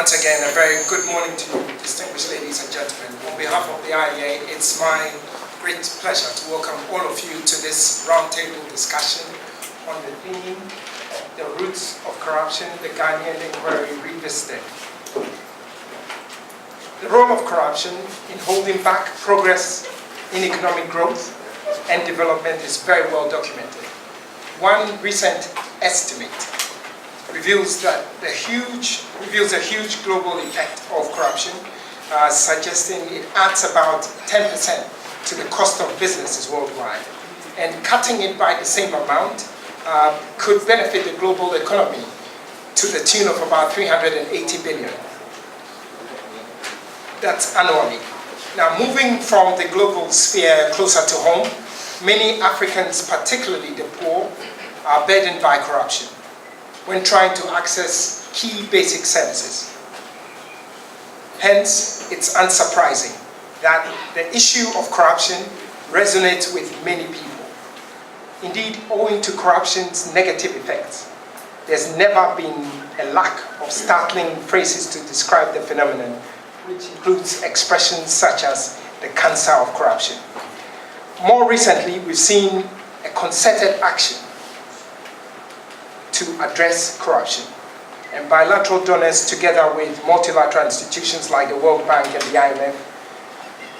Once again, a very good morning to you, distinguished ladies and gentlemen. On behalf of the IEA, it's my great pleasure to welcome all of you to this roundtable discussion on the theme, the roots of corruption, the Ghanaian Inquiry Revisited. The role of corruption in holding back progress in economic growth and development is very well documented. One recent estimate reveals a huge global effect of corruption, suggesting it adds about 10% to the cost of businesses worldwide. And cutting it by the same amount could benefit the global economy to the tune of about 380 billion. That's annually. Now, moving from the global sphere closer to home, many Africans, particularly the poor, are burdened by corruption when trying to access key basic services. Hence, it's unsurprising that the issue of corruption resonates with many people. Indeed, owing to corruption's negative effects, there's never been a lack of startling phrases to describe the phenomenon, which includes expressions such as the cancer of corruption. More recently, we've seen a concerted action to address corruption. And bilateral donors, together with multilateral institutions like the World Bank and the IMF,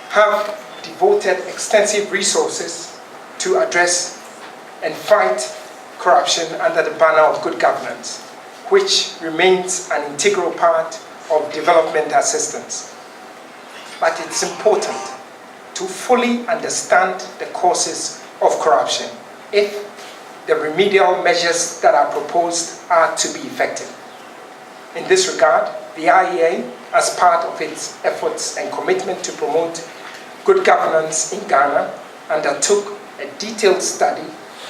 have devoted extensive resources to address and fight corruption under the banner of good governance, which remains an integral part of development assistance. But it's important to fully understand the causes of corruption if the remedial measures that are proposed are to be effective. In this regard, the IEA, as part of its efforts and commitment to promote good governance in Ghana, undertook a detailed study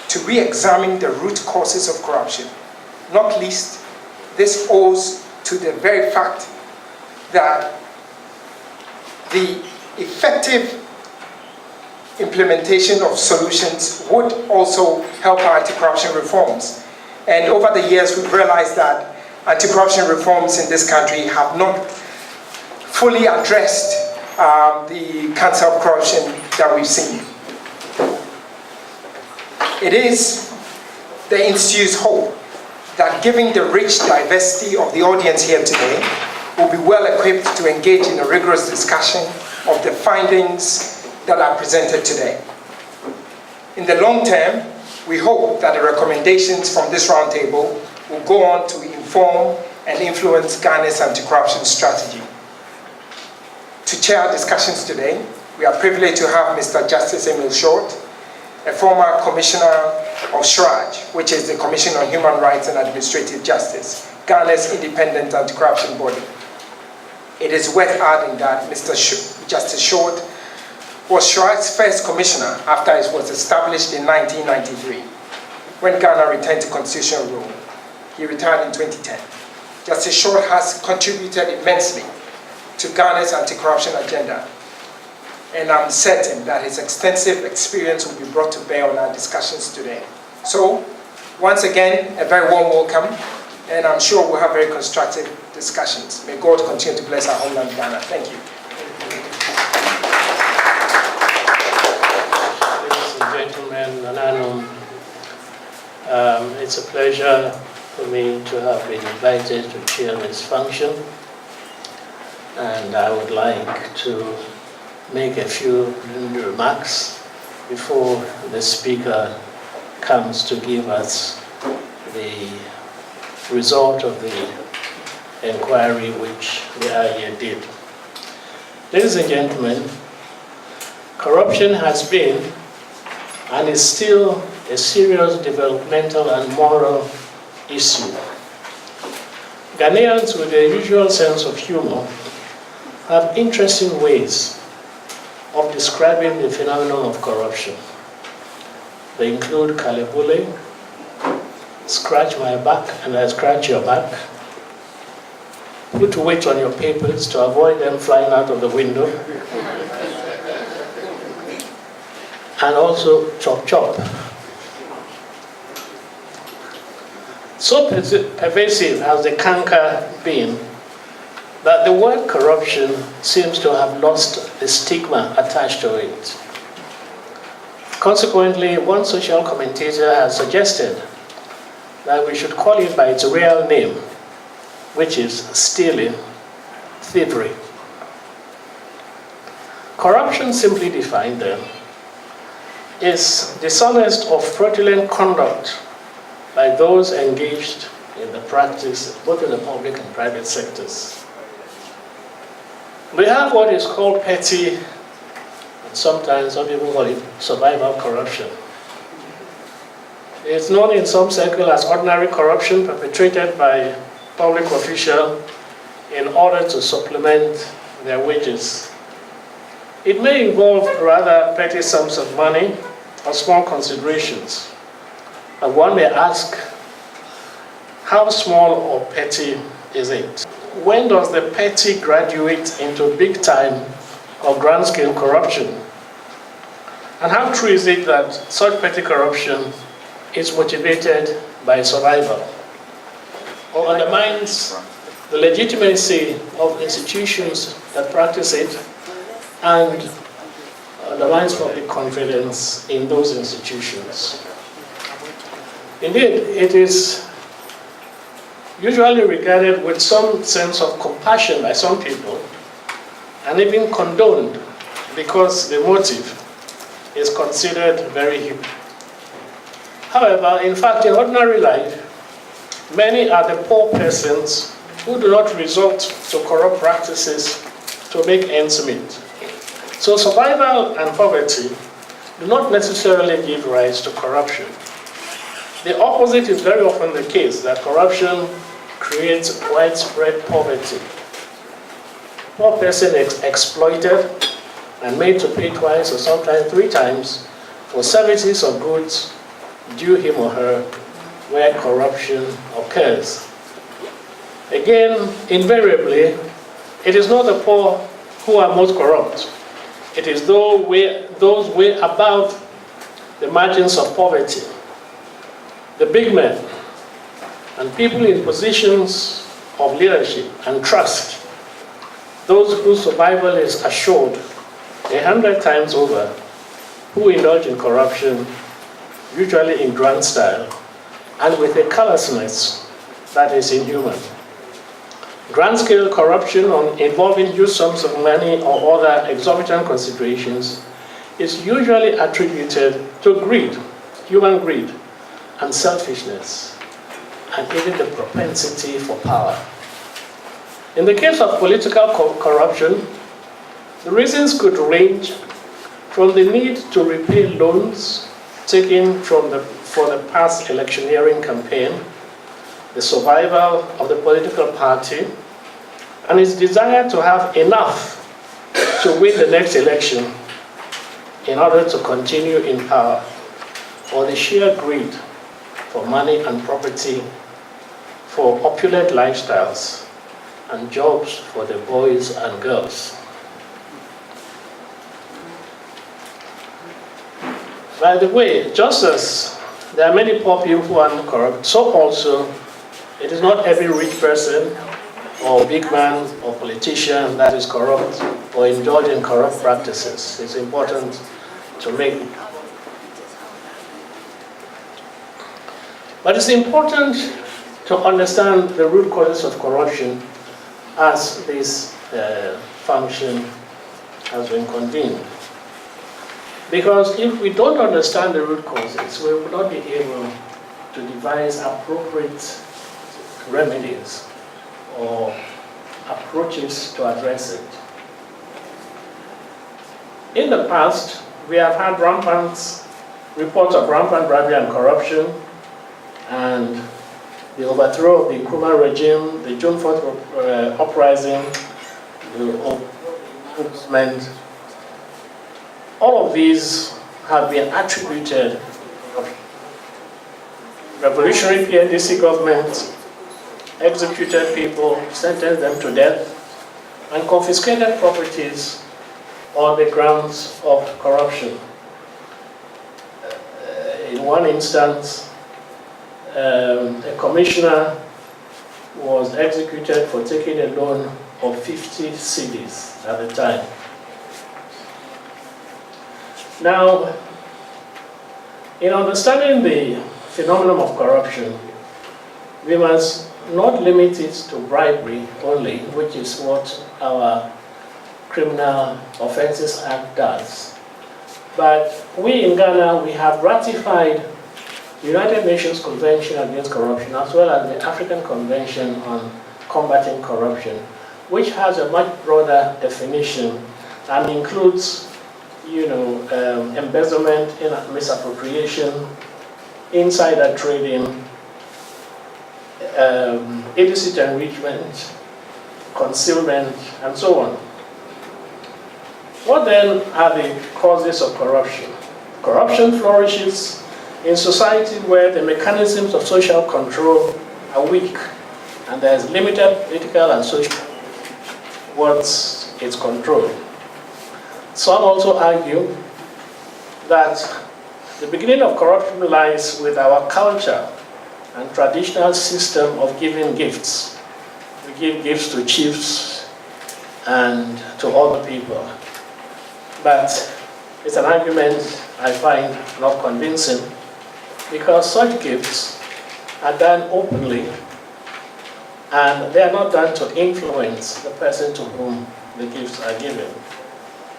to re-examine the root causes of corruption. Not least, this owes to the very fact that the effective implementation of solutions would also help our anti-corruption reforms. And over the years, we've realized that anti-corruption reforms in this country have not fully addressed the cancer of corruption that we've seen. It is the Institute's hope that, given the rich diversity of the audience here today, we'll be well equipped to engage in a rigorous discussion of the findings that are presented today. In the long term, we hope that the recommendations from this roundtable will go on to inform and influence Ghana's anti-corruption strategy. To chair our discussions today, we are privileged to have Mr. Justice Emil Short, a former Commissioner of SHRAJ, which is the Commission on Human Rights and Administrative Justice, Ghana's independent anti-corruption body. It is worth adding that Mr. Justice Short was SHRAJ's first commissioner after it was established in 1993, when Ghana returned to constitutional rule. He retired in 2010. Justice Short has contributed immensely to Ghana's anti-corruption agenda, and I'm certain that his extensive experience will be brought to bear on our discussions today. So, once again, a very warm welcome, and I'm sure we'll have very constructive discussions. May God continue to bless our homeland, Ghana. Thank you. Gentlemen, it's a pleasure for me to have been invited to chair this function, and I would like to make a few remarks before the speaker comes to give us the result of the inquiry which the IEA did. Ladies and gentlemen, corruption has been and is still a serious developmental and moral issue. Ghanaians with their usual sense of humor have interesting ways of describing the phenomenon of corruption. They include kalebule, scratch my back and I scratch your back, put weight on your papers to avoid them flying out of the window, and also chop chop. So pervasive has the canker been that the word corruption seems to have lost the stigma attached to it. Consequently, one social commentator has suggested that we should call it by its real name, which is stealing, thievery. Corruption, simply defined then, is dishonest or fraudulent conduct by those engaged in the practice, both in the public and private sectors. We have what is called petty, and sometimes some people call it survival corruption. It's known in some circles as ordinary corruption perpetrated by public officials in order to supplement their wages. It may involve rather petty sums of money or small considerations. And one may ask, how small or petty is it? When does the petty graduate into big time or grand scale corruption? And how true is it that such petty corruption is motivated by survival or undermines the legitimacy of institutions that practice it and undermines public confidence in those institutions? Indeed, it is usually regarded with some sense of compassion by some people and even condoned because the motive is considered very human. However, in fact, in ordinary life, many are the poor persons who do not resort to corrupt practices to make ends meet. So survival and poverty do not necessarily give rise to corruption. The opposite is very often the case, that corruption creates widespread poverty. Poor person is exploited and made to pay twice or sometimes 3 times for services or goods due him or her where corruption occurs. Again, invariably, it is not the poor who are most corrupt. It is those way above the margins of poverty. The big men and people in positions of leadership and trust, those whose survival is assured 100 times over, who indulge in corruption, usually in grand style, and with a callousness that is inhuman. Grand-scale corruption involving huge sums of money or other exorbitant considerations is usually attributed to greed, human greed, and selfishness, and even the propensity for power. In the case of political corruption, the reasons could range from the need to repay loans taken for the past electioneering campaign, the survival of the political party, and its desire to have enough to win the next election in order to continue in power, or the sheer greed for money and property, for opulent lifestyles, and jobs for the boys and girls. By the way, just as there are many poor people who are not corrupt, so also it is not every rich person or big man or politician that is corrupt or indulge in corrupt practices. It's important to make it. But it's important to understand the root causes of corruption as this function has been convened. Because if we don't understand the root causes, we will not be able to devise appropriate remedies or approaches to address it. In the past, we have had reports of rampant bribery and corruption, and the overthrow of the Nkrumah regime, the June 4th uprising, the movement. All of these have been attributed to revolutionary PNDC government, executed people, sentenced them to death, and confiscated properties on the grounds of corruption. In one instance, a commissioner was executed for taking a loan of 50 cities at the time. Now, in understanding the phenomenon of corruption, we must not limit it to bribery only, which is what our Criminal Offences Act does. But we in Ghana, we have ratified the United Nations Convention Against Corruption as well as the African Convention on Combating Corruption, which has a much broader definition and includes, embezzlement, misappropriation, insider trading, illicit enrichment, concealment, and so on. What then are the causes of corruption? Corruption flourishes in society where the mechanisms of social control are weak and there is limited political and social towards its control. Some also argue that the beginning of corruption lies with our culture and traditional system of giving gifts. We give gifts to chiefs and to other people. But it's an argument I find not convincing because such gifts are done openly and they are not done to influence the person to whom the gifts are given.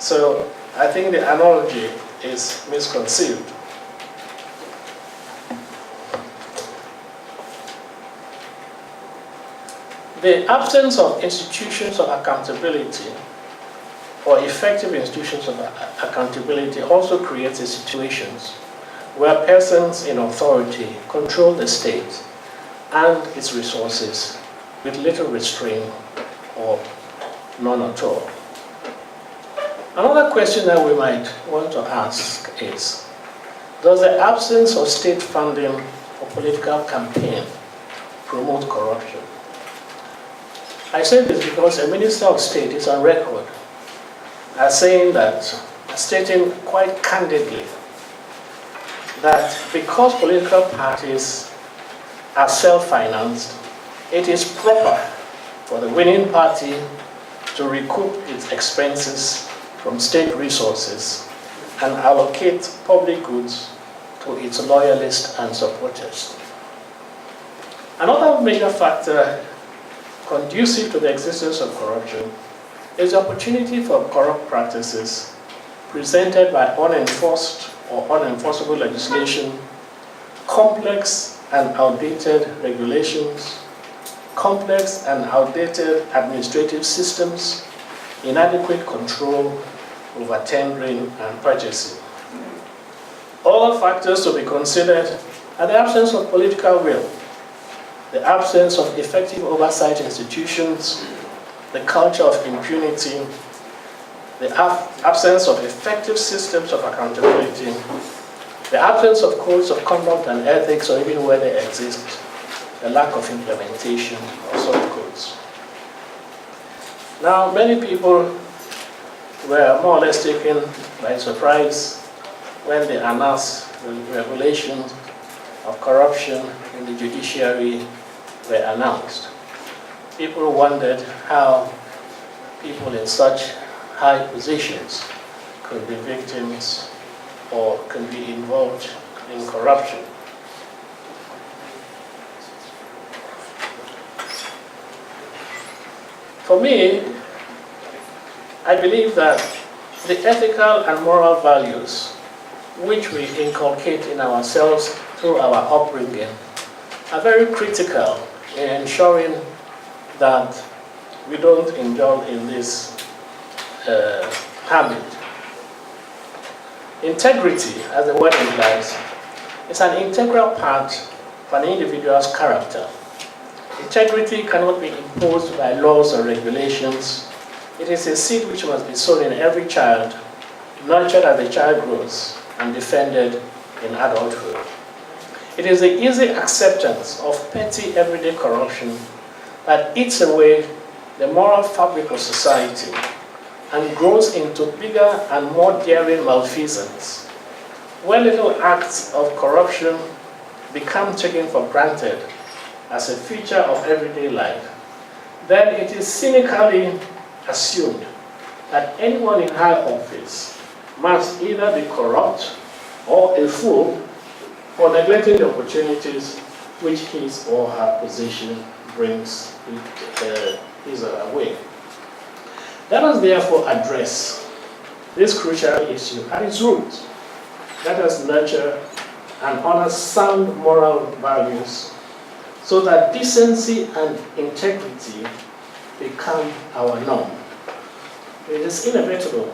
So I think the analogy is misconceived. The absence of institutions of accountability or effective institutions of accountability also creates situations where persons in authority control the state and its resources with little restraint or none at all. Another question that we might want to ask is, does the absence of state funding for political campaign promote corruption? I say this because a Minister of State is on record as saying that, stating quite candidly that because political parties are self-financed, it is proper for the winning party to recoup its expenses from state resources and allocate public goods to its loyalists and supporters. Another major factor conducive to the existence of corruption is the opportunity for corrupt practices presented by unenforced or unenforceable legislation, complex and outdated regulations, complex and outdated administrative systems, inadequate control over tendering and purchasing. All factors to be considered are the absence of political will, the absence of effective oversight institutions, the culture of impunity, the absence of effective systems of accountability, the absence of codes of conduct and ethics, or even where they exist, the lack of implementation of such codes. Now, many people were more or less taken by surprise when they announced the revelations of corruption in the judiciary were announced. People wondered how people in such high positions could be victims or could be involved in corruption. For me, I believe that the ethical and moral values which we inculcate in ourselves through our upbringing are very critical in ensuring that we don't indulge in this habit. Integrity, as the word implies, is an integral part of an individual's character. Integrity cannot be imposed by laws or regulations. It is a seed which must be sown in every child, nurtured as the child grows, and defended in adulthood. It is the easy acceptance of petty everyday corruption that eats away the moral fabric of society and grows into bigger and more daring malfeasance, where little acts of corruption become taken for granted as a feature of everyday life. then it is cynically assumed that anyone in high office must either be corrupt or a fool for neglecting the opportunities which his or her position brings his or her way. Let us therefore address this crucial issue at its root. Let us nurture and honor sound moral values so that decency and integrity become our norm. It is inevitable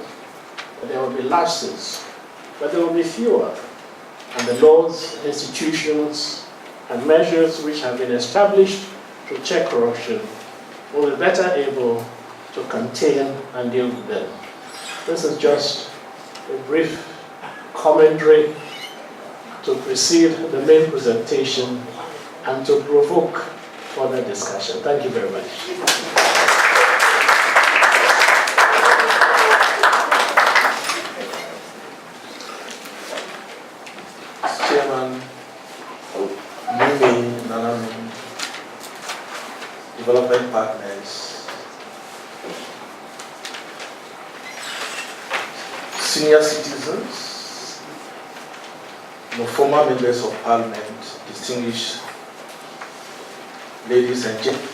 that there will be lapses, but there will be fewer, and the laws, institutions, and measures which have been established to check corruption will be better able to contain and deal with them. This is just a brief commentary to precede the main presentation and to provoke further discussion. Thank you very much. Chairman, Mimi, Nanami, development partners, senior citizens, former members of parliament, distinguished ladies and gentlemen.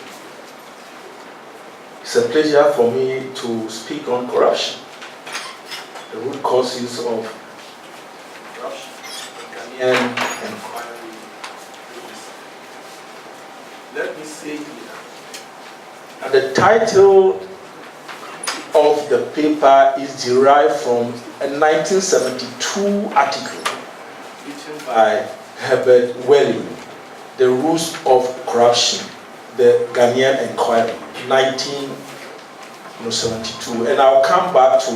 It's a pleasure for me to speak on corruption, the root causes of corruption, the Ghanaian inquiry. Let me say here that the title of the paper is derived from a 1972 article written by Herbert Welling, The Rules of Corruption, the Ghanaian Inquiry, 1972. And I'll come back to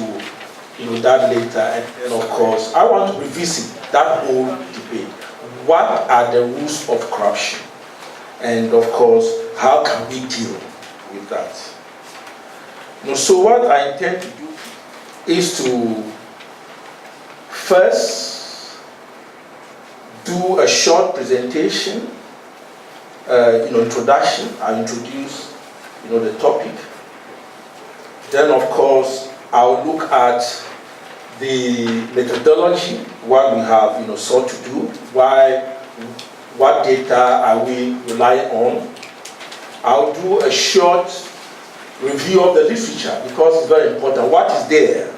that later. And then, of course, I want to revisit that whole debate. What are the rules of corruption? And, of course, how can we deal with that? So what I intend to do is to first do a short presentation, introduction. I'll introduce, the topic. Then, of course, I'll look at the methodology, what we have, sought to do, what data are we relying on. I'll do a short review of the literature because it's very important. What is there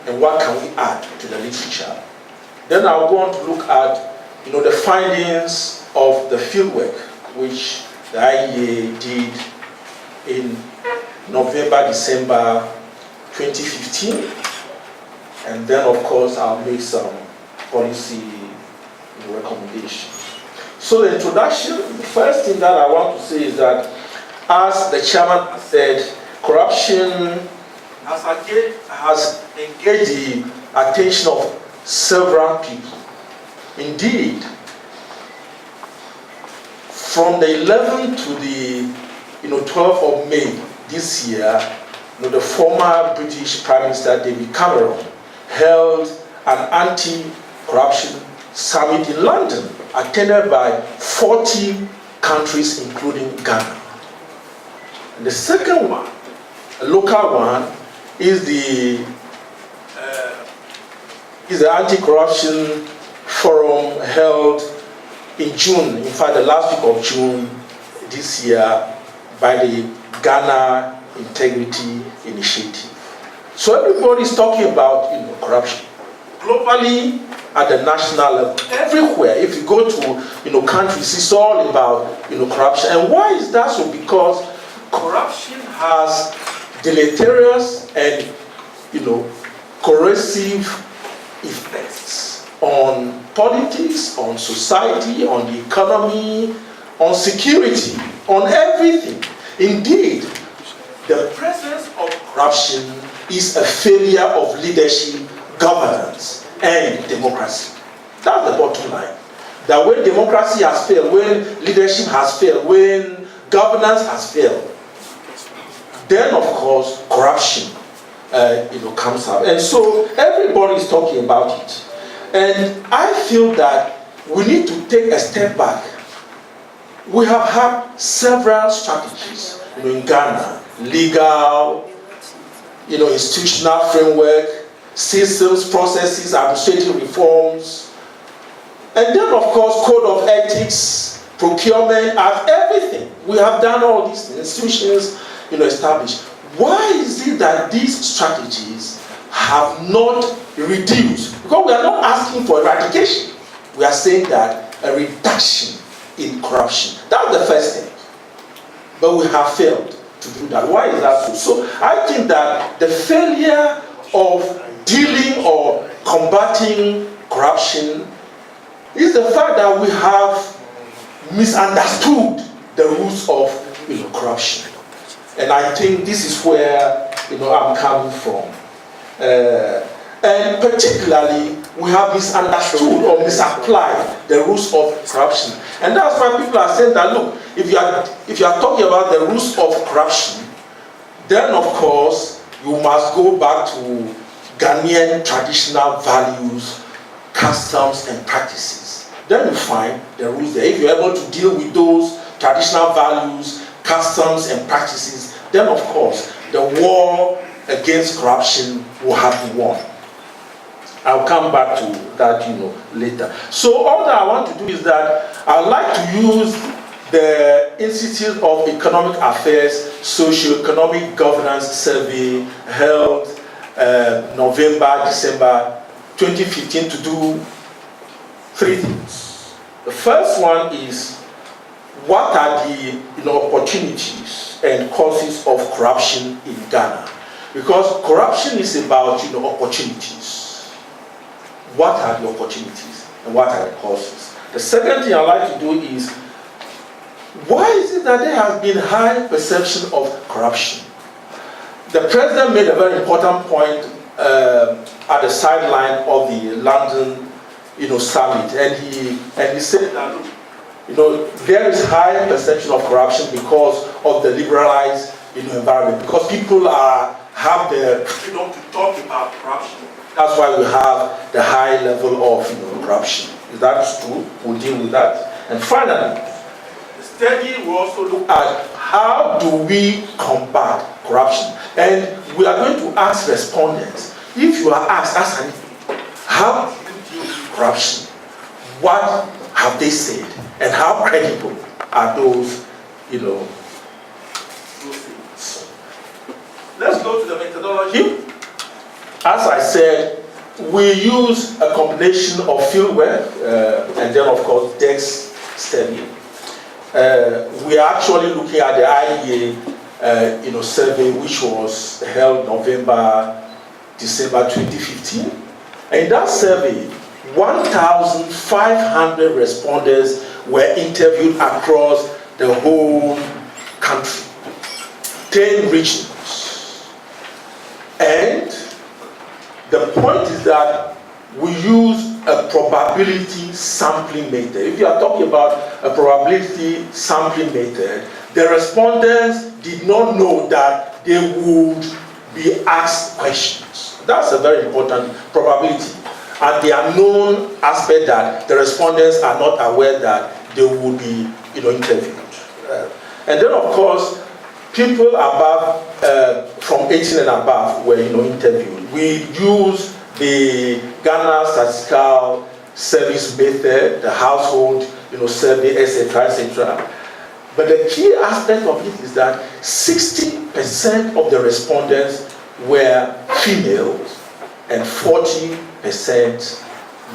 and what can we add to the literature? Then I'll go on to look at, the findings of the fieldwork which the IEA did in November, December 2015. And then, of course, I'll make some policy recommendations. So the introduction, the first thing that I want to say is that, as the chairman has said, corruption has engaged the attention of several people. Indeed, from the 11th to the 12th of May this year, the former British Prime Minister David Cameron held an anti-corruption summit in London, attended by 40 countries, including Ghana. And the second one, a local one, is the anti-corruption forum held in June, in fact the last week of June this year, by the Ghana Integrity Initiative. So everybody is talking about corruption. Globally, at the national level, everywhere, if you go to countries, it's all about corruption. And why is that so? Because corruption has deleterious and corrosive effects on politics, on society, on the economy, on security, on everything. Indeed, the presence of corruption is a failure of leadership, governance, and democracy. That's the bottom line. That when democracy has failed, when leadership has failed, when governance has failed, then of course corruption comes up. And so everybody is talking about it. And I feel that we need to take a step back. We have had several strategies in Ghana, legal, institutional framework, systems, processes, administrative reforms, and then of course code of ethics, procurement, and everything. We have done all these institutions, established. Why is it that these strategies have not reduced? Because we are not asking for eradication. We are saying that a reduction in corruption. That's the first thing. But we have failed to do that. Why is that so? So I think that the failure of dealing or combating corruption is the fact that we have misunderstood the roots of corruption. And I think this is where I'm coming from. And particularly, we have misunderstood or misapplied the roots of corruption. And that's why people are saying that, look, if you are talking about the roots of corruption, then of course, you must go back to Ghanaian traditional values, customs, and practices. Then you find the roots there. If you're able to deal with those traditional values, customs, and practices, then of course, the war against corruption will have been won. I'll come back to that, later. So all that I want to do is that I'd like to use the Institute of Economic Affairs Socio-Economic Governance Survey held November, December 2015 to do three things. The first one is, what are the opportunities and causes of corruption in Ghana? Because corruption is about opportunities. What are the opportunities and what are the causes? The second thing I'd like to do is, why is it that there has been high perception of corruption? The president made a very important point at the sideline of the London summit, and he said that there is high perception of corruption because of the liberalized environment, because people have the freedom to talk about corruption. That's why we have the high level of corruption. Is that true? We'll deal with that. And finally, the study will also look at how do we combat corruption. And we are going to ask respondents, if you are asked, how do you deal with corruption? What have they said? And how credible are those, those things? Let's go to the methodology. As I said, we use a combination of fieldwork and then, of course, desk study. We are actually looking at the IEA, survey, which was held December 2015. And in that survey, 1,500 respondents were interviewed across the whole country, 10 regions. And the point is that we use a probability sampling method. If you are talking about a probability sampling method, the respondents did not know that they would be asked questions. That's a very important probability. And the unknown aspect that the respondents are not aware that they will be interviewed. And then, of course, people above, from 18 and above were interviewed. We use the Ghana Statistical Service method, the household survey, etc., etc. But the key aspect of it is that 60% of the respondents were females and 40%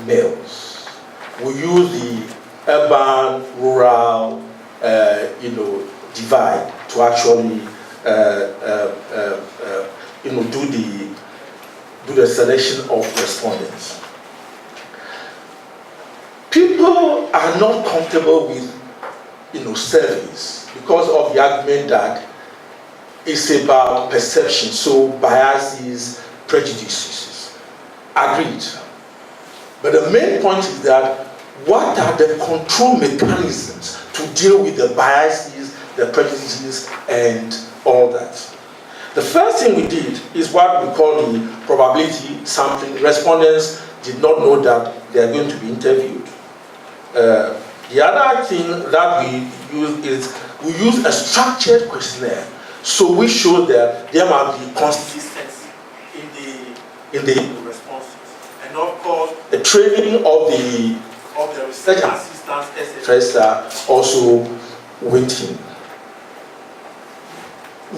males. We use the urban, rural, divide to actually do the selection of respondents. People are not comfortable with surveys because of the argument that it's about perception, so biases, prejudices. Agreed. But the main point is that what are the control mechanisms to deal with the biases, the prejudices, and all that? The first thing we did is what we call the probability sampling. Respondents did not know that they are going to be interviewed. The other thing that we use is we use a structured questionnaire. So we show that there must be consistency in the responses. And of course, the training of the research assistants, etc., also waiting.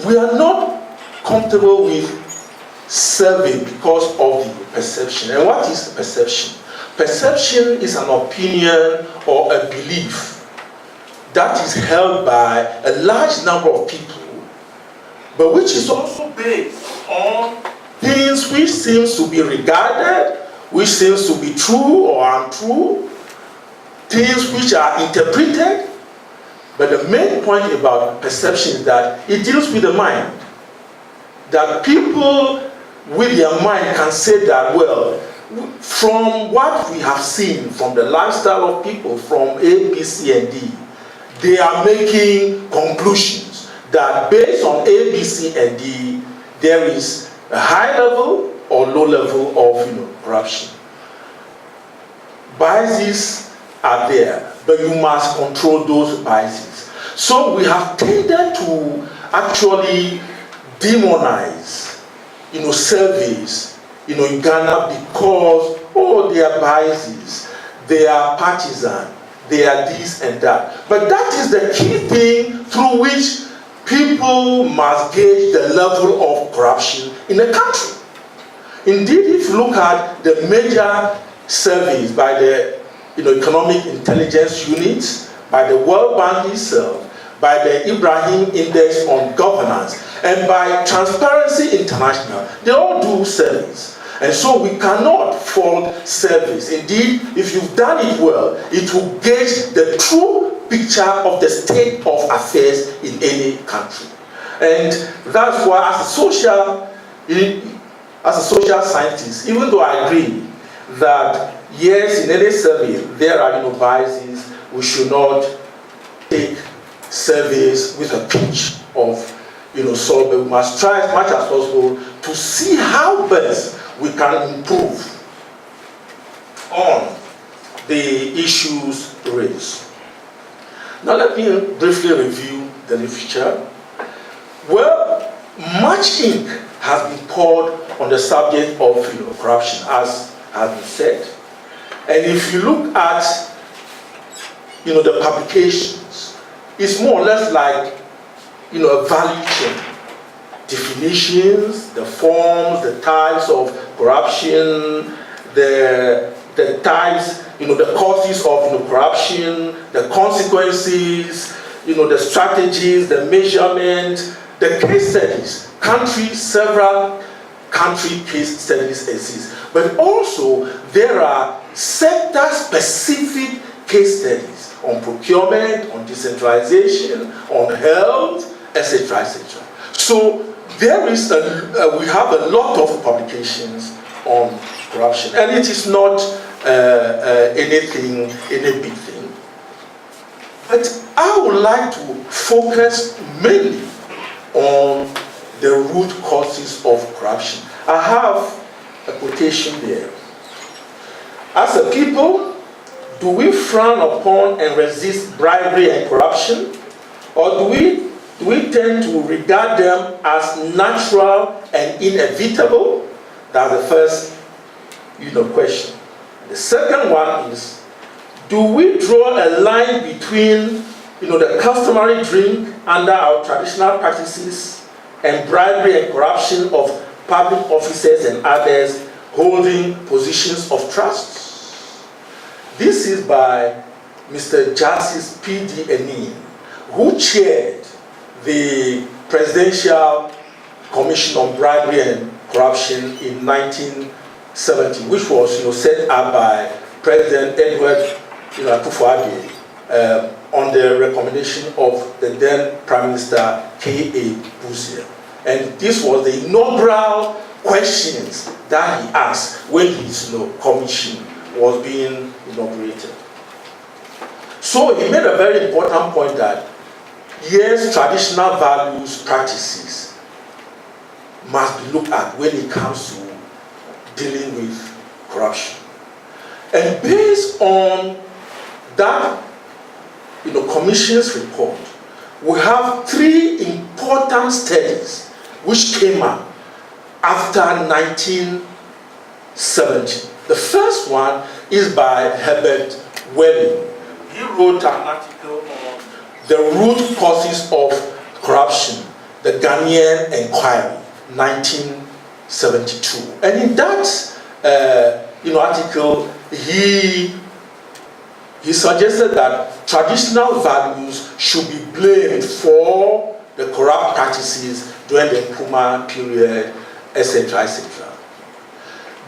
We are not comfortable with survey because of the perception. And what is perception? Perception is an opinion or a belief that is held by a large number of people, but which is also based on things which seems to be regarded, which seems to be true or untrue, things which are interpreted. But the main point about perception is that it deals with the mind. That people with their mind can say that, well, from what we have seen from the lifestyle of people from A, B, C, and D, they are making conclusions that based on A, B, C, and D, there is a high level or low level of corruption. Biases are there, but you must control those biases. So we have tended to actually demonize surveys in Ghana because, they are biases, they are partisan, they are this and that. But that is the key thing through which people must gauge the level of corruption in a country. Indeed, if you look at the major surveys by the Economic Intelligence Units, by the World Bank itself, by the Ibrahim Index on Governance, and by Transparency International, they all do surveys. And so we cannot fault surveys. Indeed, if you've done it well, it will gauge the true picture of the state of affairs in any country. And that's why as a social scientist, even though I agree that yes, in any survey there are biases, we should not take surveys with a pinch of salt, but we must try as much as possible to see how best we can improve on the issues raised. Now let me briefly review the literature. Well, much ink has been poured on the subject of corruption, as has been said. And if you look at the publications, it's more or less like a value chain. Definitions, the forms, the types of corruption, the types, the causes of corruption, the consequences, the strategies, the measurement, the case studies. Several country case studies exist. But also, there are sector-specific case studies on procurement, on decentralization, on health, etc., etc. So there is we have a lot of publications on corruption, and it is not any big thing. But I would like to focus mainly on the root causes of corruption. I have a quotation there. As a people, do we frown upon and resist bribery and corruption, or do we tend to regard them as natural and inevitable? That's the first question. The second one is, do we draw a line between the customary drink under our traditional practices and bribery and corruption of public officers and others holding positions of trust? This is by Mr. Justice P.D. Enin, who chaired the Presidential Commission on Bribery and Corruption in 1970, which was set up by President Edward Akufo-Addo on the recommendation of the then Prime Minister K.A. Busia. And this was the inaugural questions that he asked when his commission was being inaugurated. So he made a very important point that yes, traditional values, practices must be looked at when it comes to dealing with corruption. And based on that commission's report, we have three important studies which came up after 1970. The first one is by Herbert Welling. He wrote an article on the root causes of corruption, the Ghanaian ENQUIRY, 1972. And in that article, he suggested that traditional values should be blamed for the corrupt practices during the Nkrumah period, etc., etc.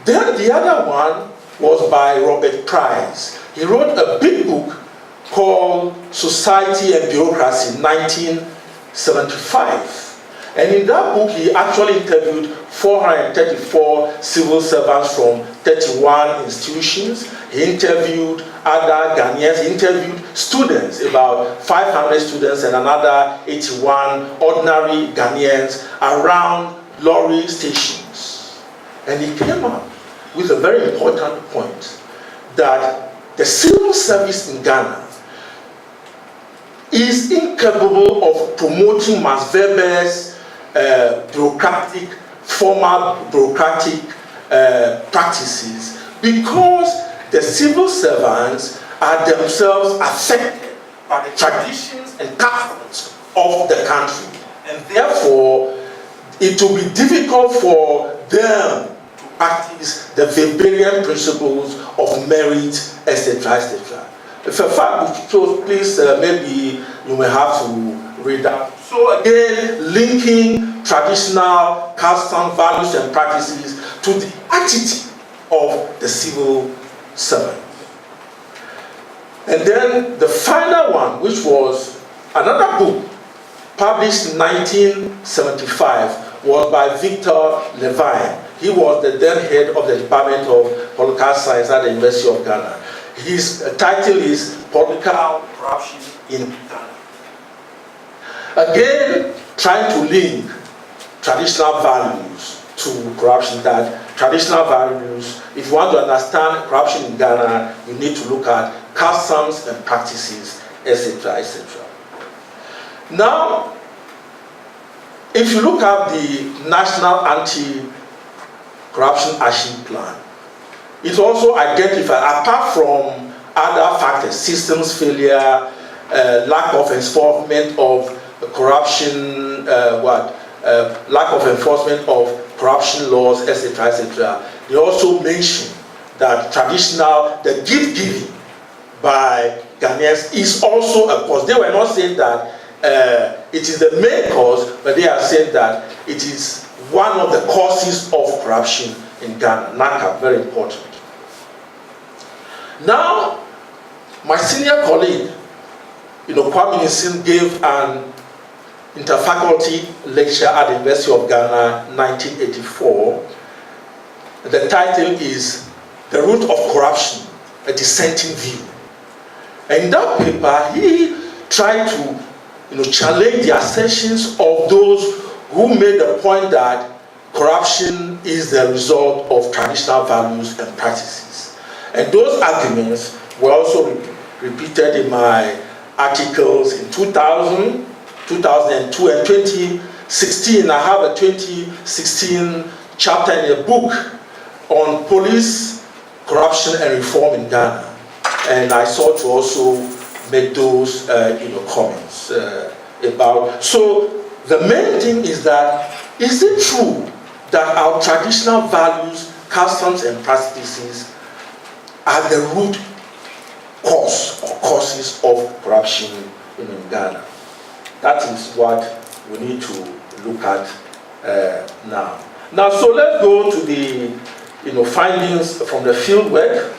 Then the other one was by Robert Price. He wrote a big book called Society and Bureaucracy, 1975. And in that book, he actually interviewed 434 civil servants from 31 institutions. He interviewed other Ghanaians. He interviewed students, about 500 students and another 81 ordinary Ghanaians around lorry stations. And he came up with a very important point, that the civil service in Ghana is incapable of promoting Max Weber's formal bureaucratic practices, because the civil servants are themselves affected by the traditions and customs of the country, and therefore it will be difficult for them to practice the Weberian principles of merit, etc., etc. If a fact, so please maybe you may have to read that. So again, linking traditional custom values and practices to the attitude of the civil servant. And then the final one, which was another book published in 1975, was by Victor Levine. He was the then head of the Department of Political Science at the University of Ghana. His title is Political Corruption in Ghana. Again, trying to link traditional values to corruption, that traditional values, if you want to understand corruption in Ghana, you need to look at customs and practices, etc., etc. Now, if you look at the National Anti-Corruption Action Plan, it also identifies, apart from other factors, systems failure, lack of enforcement of corruption, lack of enforcement of corruption laws, etc., etc. They also mention that the gift giving by Ghanaians is also a cause. They were not saying that it is the main cause, but they are saying that it is one of the causes of corruption in Ghana. NACA, very important. Now, my senior colleague, Kwame Nisim, gave an interfaculty lecture at the University of Ghana, 1984. The title is The Root of Corruption, a Dissenting View. And in that paper, he tried to challenge the assertions of those who made the point that corruption is the result of traditional values and practices. And those arguments were also repeated in my articles in 2000, 2002, and 2016. I have a 2016 chapter in a book on police corruption and reform in Ghana. And I sought to also make those comments about. So the main thing is that, is it true that our traditional values, customs, and practices are the root cause or causes of corruption in Ghana? That is what we need to look at now. Now, so let's go to the findings from the field work.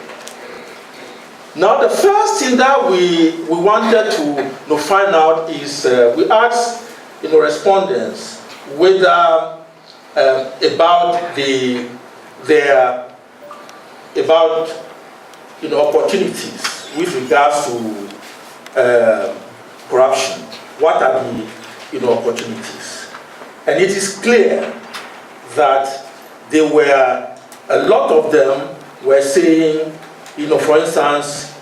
Now, the first thing that we wanted to find out is we asked respondents whether about opportunities with regards to corruption. What are the opportunities? And it is clear that there were a lot of them were saying, for instance,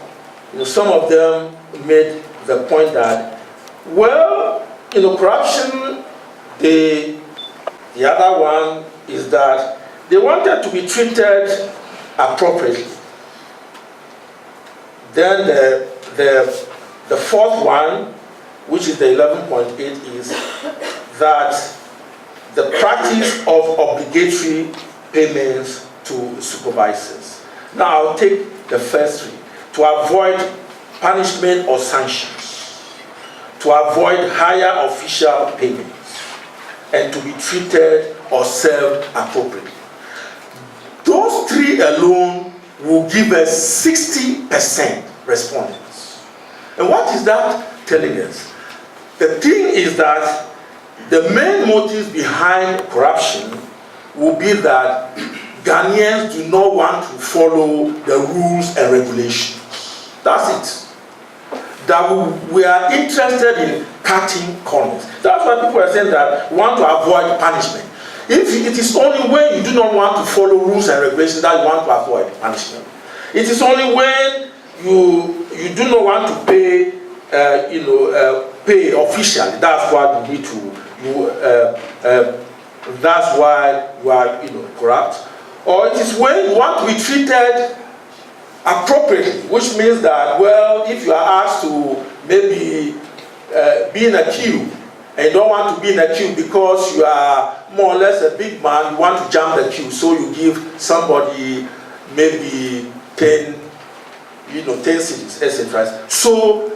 some of them made the point that, well, corruption, the other one is that they wanted to be treated appropriately. Then the fourth one, which is the 11.8, is that the practice of obligatory payments to supervisors. Now I'll take the first three. To avoid punishment or sanctions, to avoid higher official payments, and to be treated or served appropriately. Those three alone will give us 60% respondents. And what is that telling us? The thing is that the main motives behind corruption will be that Ghanaians do not want to follow the rules and regulations. That's it. That we are interested in cutting corners. That's why people are saying that we want to avoid punishment. If it is only when you do not want to follow rules and regulations that you want to avoid punishment. It is only when you do not want to pay, pay officially. That's why we need to. That's why you are, corrupt. Or it is when you want to be treated appropriately, which means that, well, if you are asked to maybe be in a queue, and you don't want to be in a queue because you are more or less a big man, you want to jump the queue, so you give somebody maybe 10 cities, etc. So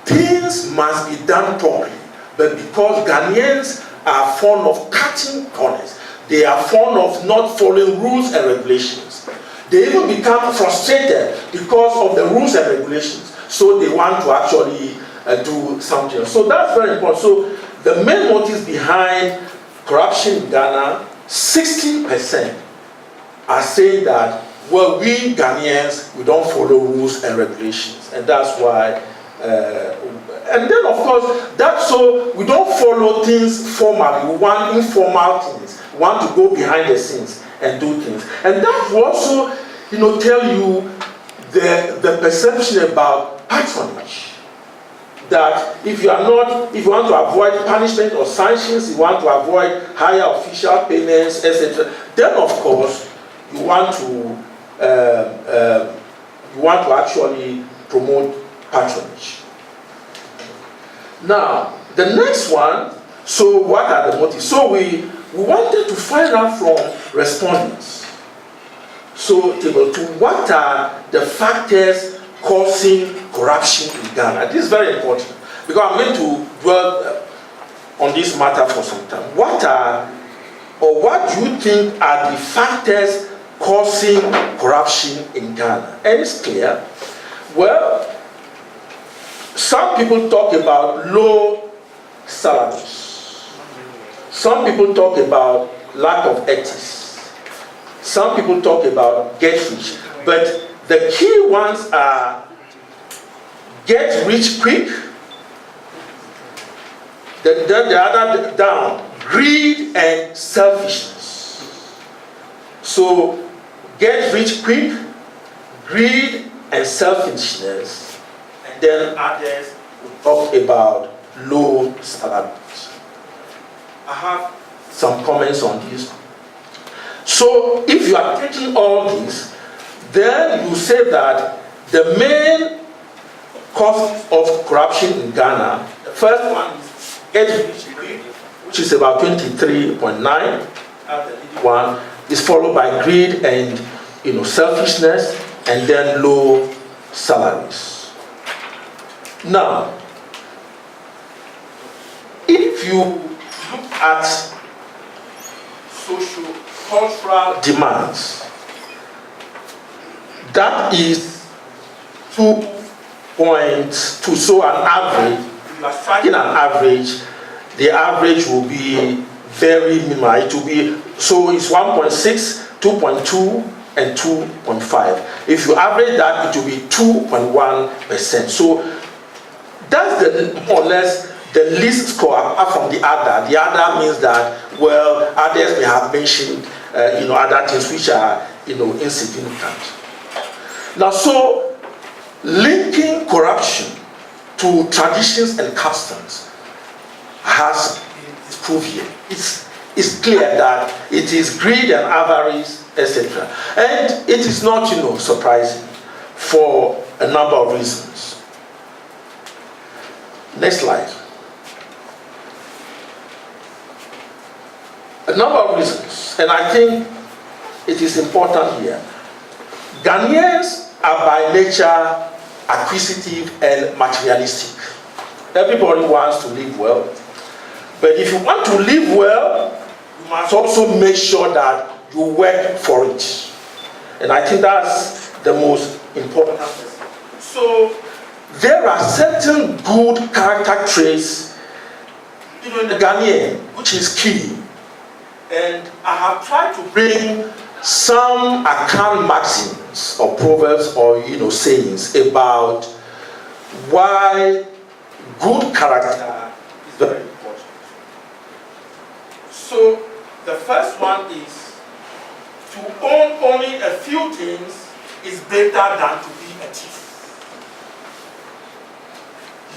things must be done properly. But because Ghanaians are fond of cutting corners, they are fond of not following rules and regulations. They even become frustrated because of the rules and regulations. So they want to actually do something else. So that's very important. So the main motives behind corruption in Ghana, 60% are saying that, well, we Ghanaians, we don't follow rules and regulations. And that's why, and then of course, that's so we don't follow things formally. We want informal things. We want to go behind the scenes and do things. And that will also, tell you the perception about patronage. That if you want to avoid punishment or sanctions, you want to avoid higher official payments, etc., then of course you want to actually promote patronage. Now, the next one, so what are the motives? So we wanted to find out from respondents. So, table 2, what are the factors causing corruption in Ghana? This is very important because I'm going to dwell on this matter for some time. What do you think are the factors causing corruption in Ghana? And it's clear. Well, some people talk about low salaries. Some people talk about lack of ethics. Some people talk about get rich. But the key ones are get rich quick. Then the other down, greed and selfishness. So get rich quick, greed and selfishness. And then others will talk about low salaries. I have some comments on this. So if you are taking all this, then you say that the main cause of corruption in Ghana, the first one is get rich quick, which is about 23.9. One is followed by greed and selfishness, and then low salaries. Now, if you look at social cultural demands, that is 2.2. So an average, if you are striking an average, the average will be very minimal. It will be, so it's 1.6, 2.2, and 2.5. If you average that, it will be 2.1%. So that's more or less the least score apart from the other. The other means that, well, others may have mentioned other things which are insignificant. Now, so linking corruption to traditions and customs has been proved here. It's clear that it is greed and avarice, etc. And it is not, surprising for a number of reasons. Next slide. A number of reasons, and I think it is important here. Ghanaians are by nature acquisitive and materialistic. Everybody wants to live well. But if you want to live well, you must also make sure that you work for it. And I think that's the most important aspect. So there are certain good character traits in the Ghanaian, which is key. And I have tried to bring some account maxims or proverbs or sayings about why good character is very important. So the first one is to own only a few things is better than to be a thief.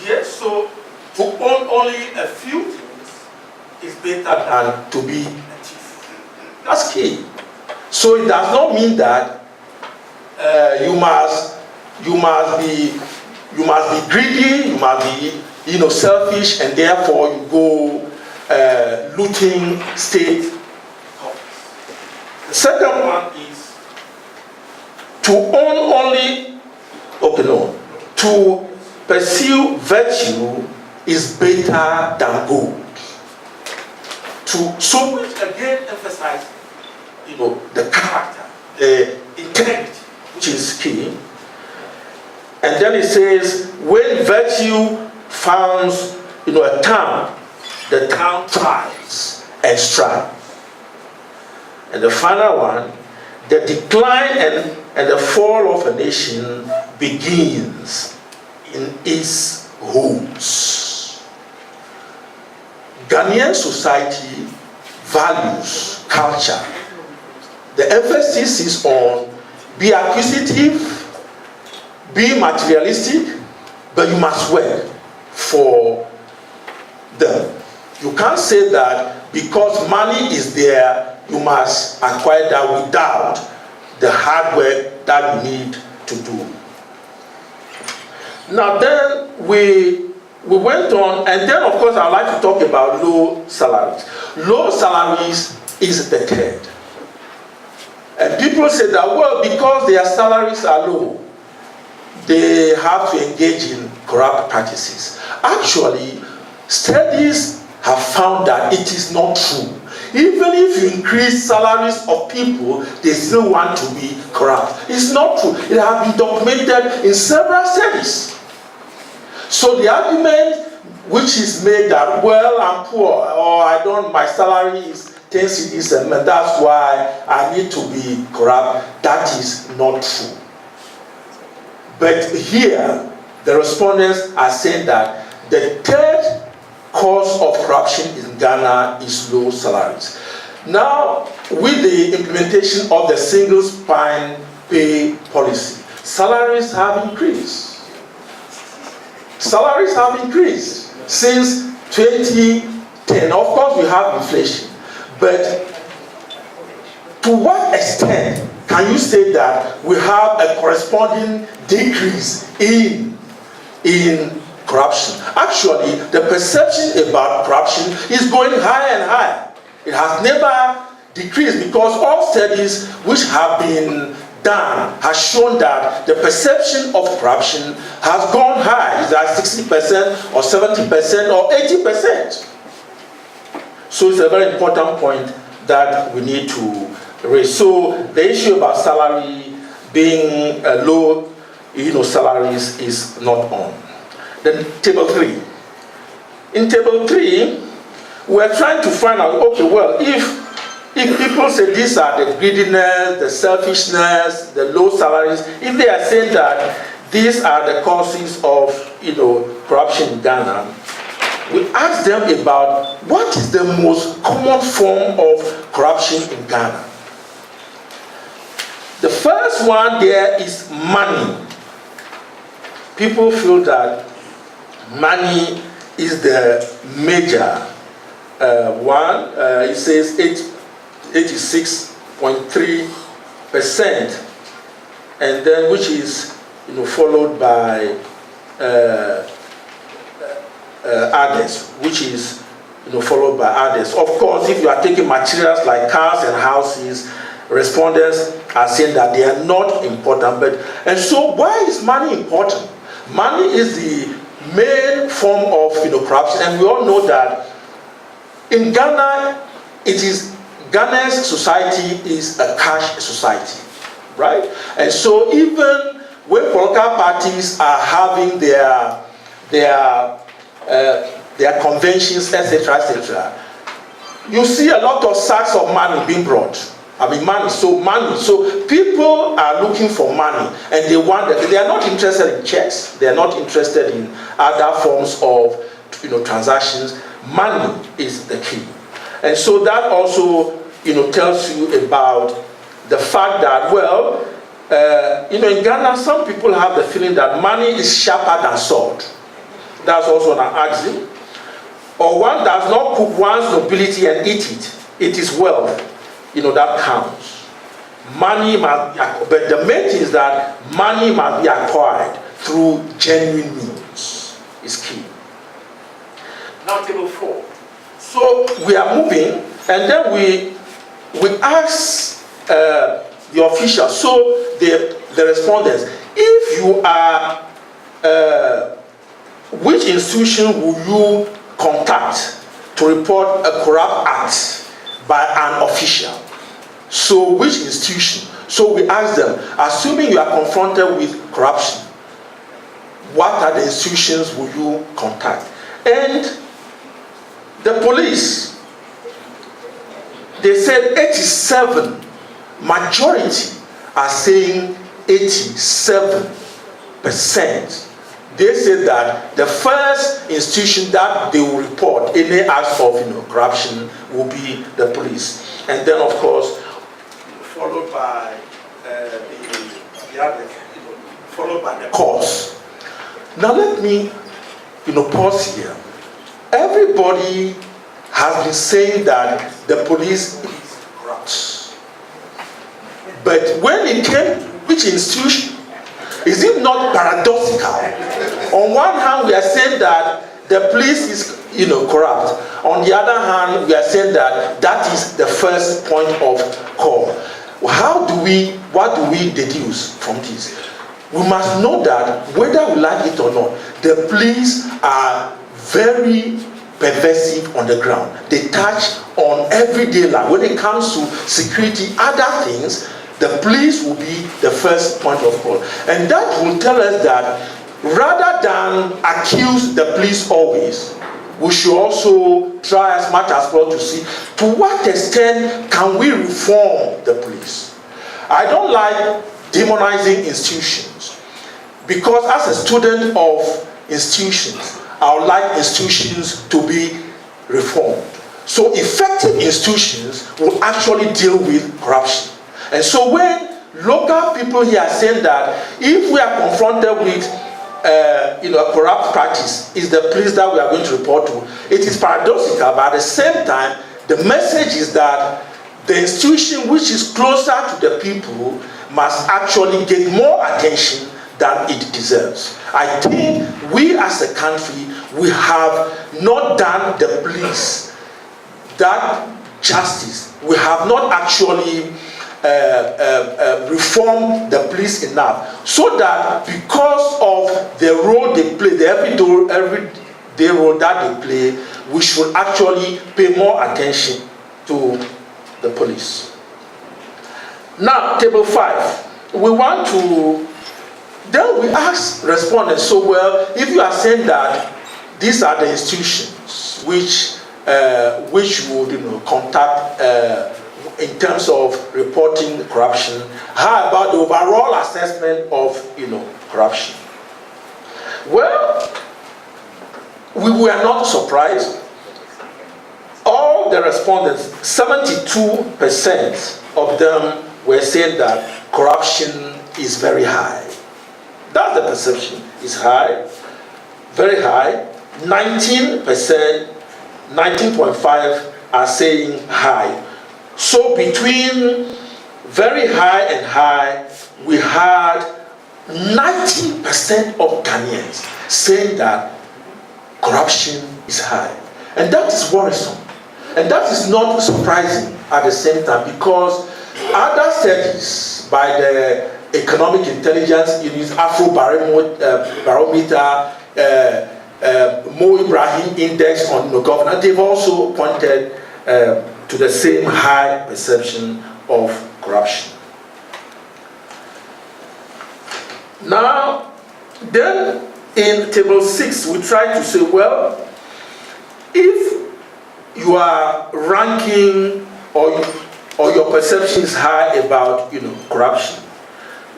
Yes, so to own only a few things is better than to be a thief. That's key. So it does not mean that you must be greedy, you must be selfish, and therefore you go looting state. The second one is to own only, to pursue virtue is better than gold. So which again emphasizes the character, the integrity, which is key. And then it says, when virtue founds a town, the town thrives and strives. And the final one, the decline and the fall of a nation begins in its homes. Ghanaian society values culture. The emphasis is on be acquisitive, be materialistic, but you must work for them. You can't say that because money is there, you must acquire that without the hard work that you need to do. Now then we went on, and then of course I'd like to talk about low salaries. Low salaries is the third. And people say that, well, because their salaries are low, they have to engage in corrupt practices. Actually, studies have found that it is not true. Even if you increase salaries of people, they still want to be corrupt. It's not true. It has been documented in several studies. So the argument which is made that, well, I'm poor, or my salary is 10 cedis a month, that's why I need to be corrupt, that is not true. But here, the respondents are saying that the third cause of corruption in Ghana is low salaries. Now, with the implementation of the single spine pay policy, salaries have increased. Salaries have increased since 2010. Of course, we have inflation. But to what extent can you say that we have a corresponding decrease in corruption? Actually, the perception about corruption is going higher and higher. It has never decreased because all studies which have been done has shown that the perception of corruption has gone high. It's at 60% or 70% or 80%. So it's a very important point that we need to raise. So the issue about salary being low, salaries is not on. Then table 3. In table 3, we're trying to find out, okay, well, if people say these are the greediness, the selfishness, the low salaries, if they are saying that these are the causes of, corruption in Ghana, we ask them about what is the most common form of corruption in Ghana. The first one there is money. People feel that money is the major one. It says 86.3%, and then which is followed by others, which is followed by others. Of course, if you are taking materials like cars and houses, respondents are saying that they are not important. And so why is money important? Money is the main form of corruption, and we all know that in Ghana, Ghana's society is a cash society, right? And so even when political parties are having their conventions, etc., you see a lot of sacks of money being brought. Money. So people are looking for money, and they are not interested in checks. They are not interested in other forms of transactions. Money is the key, and so that also tells you about the fact that in Ghana, some people have the feeling that money is sharper than sword. That's also an axiom. Or one does not cook one's nobility and eat it. It is wealth, that counts. Money must be acquired, but the main thing is that money must be acquired through genuine means. Is key. Now, table 4. So we are moving, and then we ask the officials, so the respondents, if you are, which institution will you contact to report a corrupt act by an official? So which institution? So we ask them, assuming you are confronted with corruption, what are the institutions will you contact? And the police, they said 87, majority are saying 87%. They said that the first institution that they will report any acts of corruption will be the police, and then of course followed by the courts. Now let me pause here. Everybody has been saying that the police is corrupt, but when it came to which institution, is it not paradoxical? On one hand, we are saying that the police is corrupt. On the other hand, we are saying that that is the first point of call. What do we deduce from this? We must know that whether we like it or not, the police are very pervasive on the ground. They touch on everyday life. When it comes to security, other things, the police will be the first point of call. And that will tell us that rather than accuse the police always, we should also try as much as possible to see to what extent can we reform the police. I don't like demonizing institutions, because as a student of institutions, I would like institutions to be reformed. So effective institutions will actually deal with corruption. And so when local people here are saying that if we are confronted with a corrupt practice, is the police that we are going to report to, it is paradoxical, but at the same time, the message is that the institution which is closer to the people must actually get more attention than it deserves. I think we as a country, we have not done the police that justice. We have not actually reform the police enough, so that because of the role they play, the everyday role that they play, we should actually pay more attention to the police. Now, table 5, we want to, then we ask respondents, so if you are saying that these are the institutions which would contact in terms of reporting corruption, how about the overall assessment of corruption? Well, we were not surprised. All the respondents, 72% of them were saying that corruption is very high. That's the perception. It's high, very high, 19%, 19.5 are saying high. So between very high and high, we had 90% of Ghanaians saying that corruption is high. And that is worrisome. And that is not surprising at the same time, because other studies by the Economic Intelligence Unit's Afrobarometer, Mo Ibrahim Index on governance, they've also pointed to the same high perception of corruption. Now, then in table 6, we try to say, well, if you are ranking or your perception is high about corruption,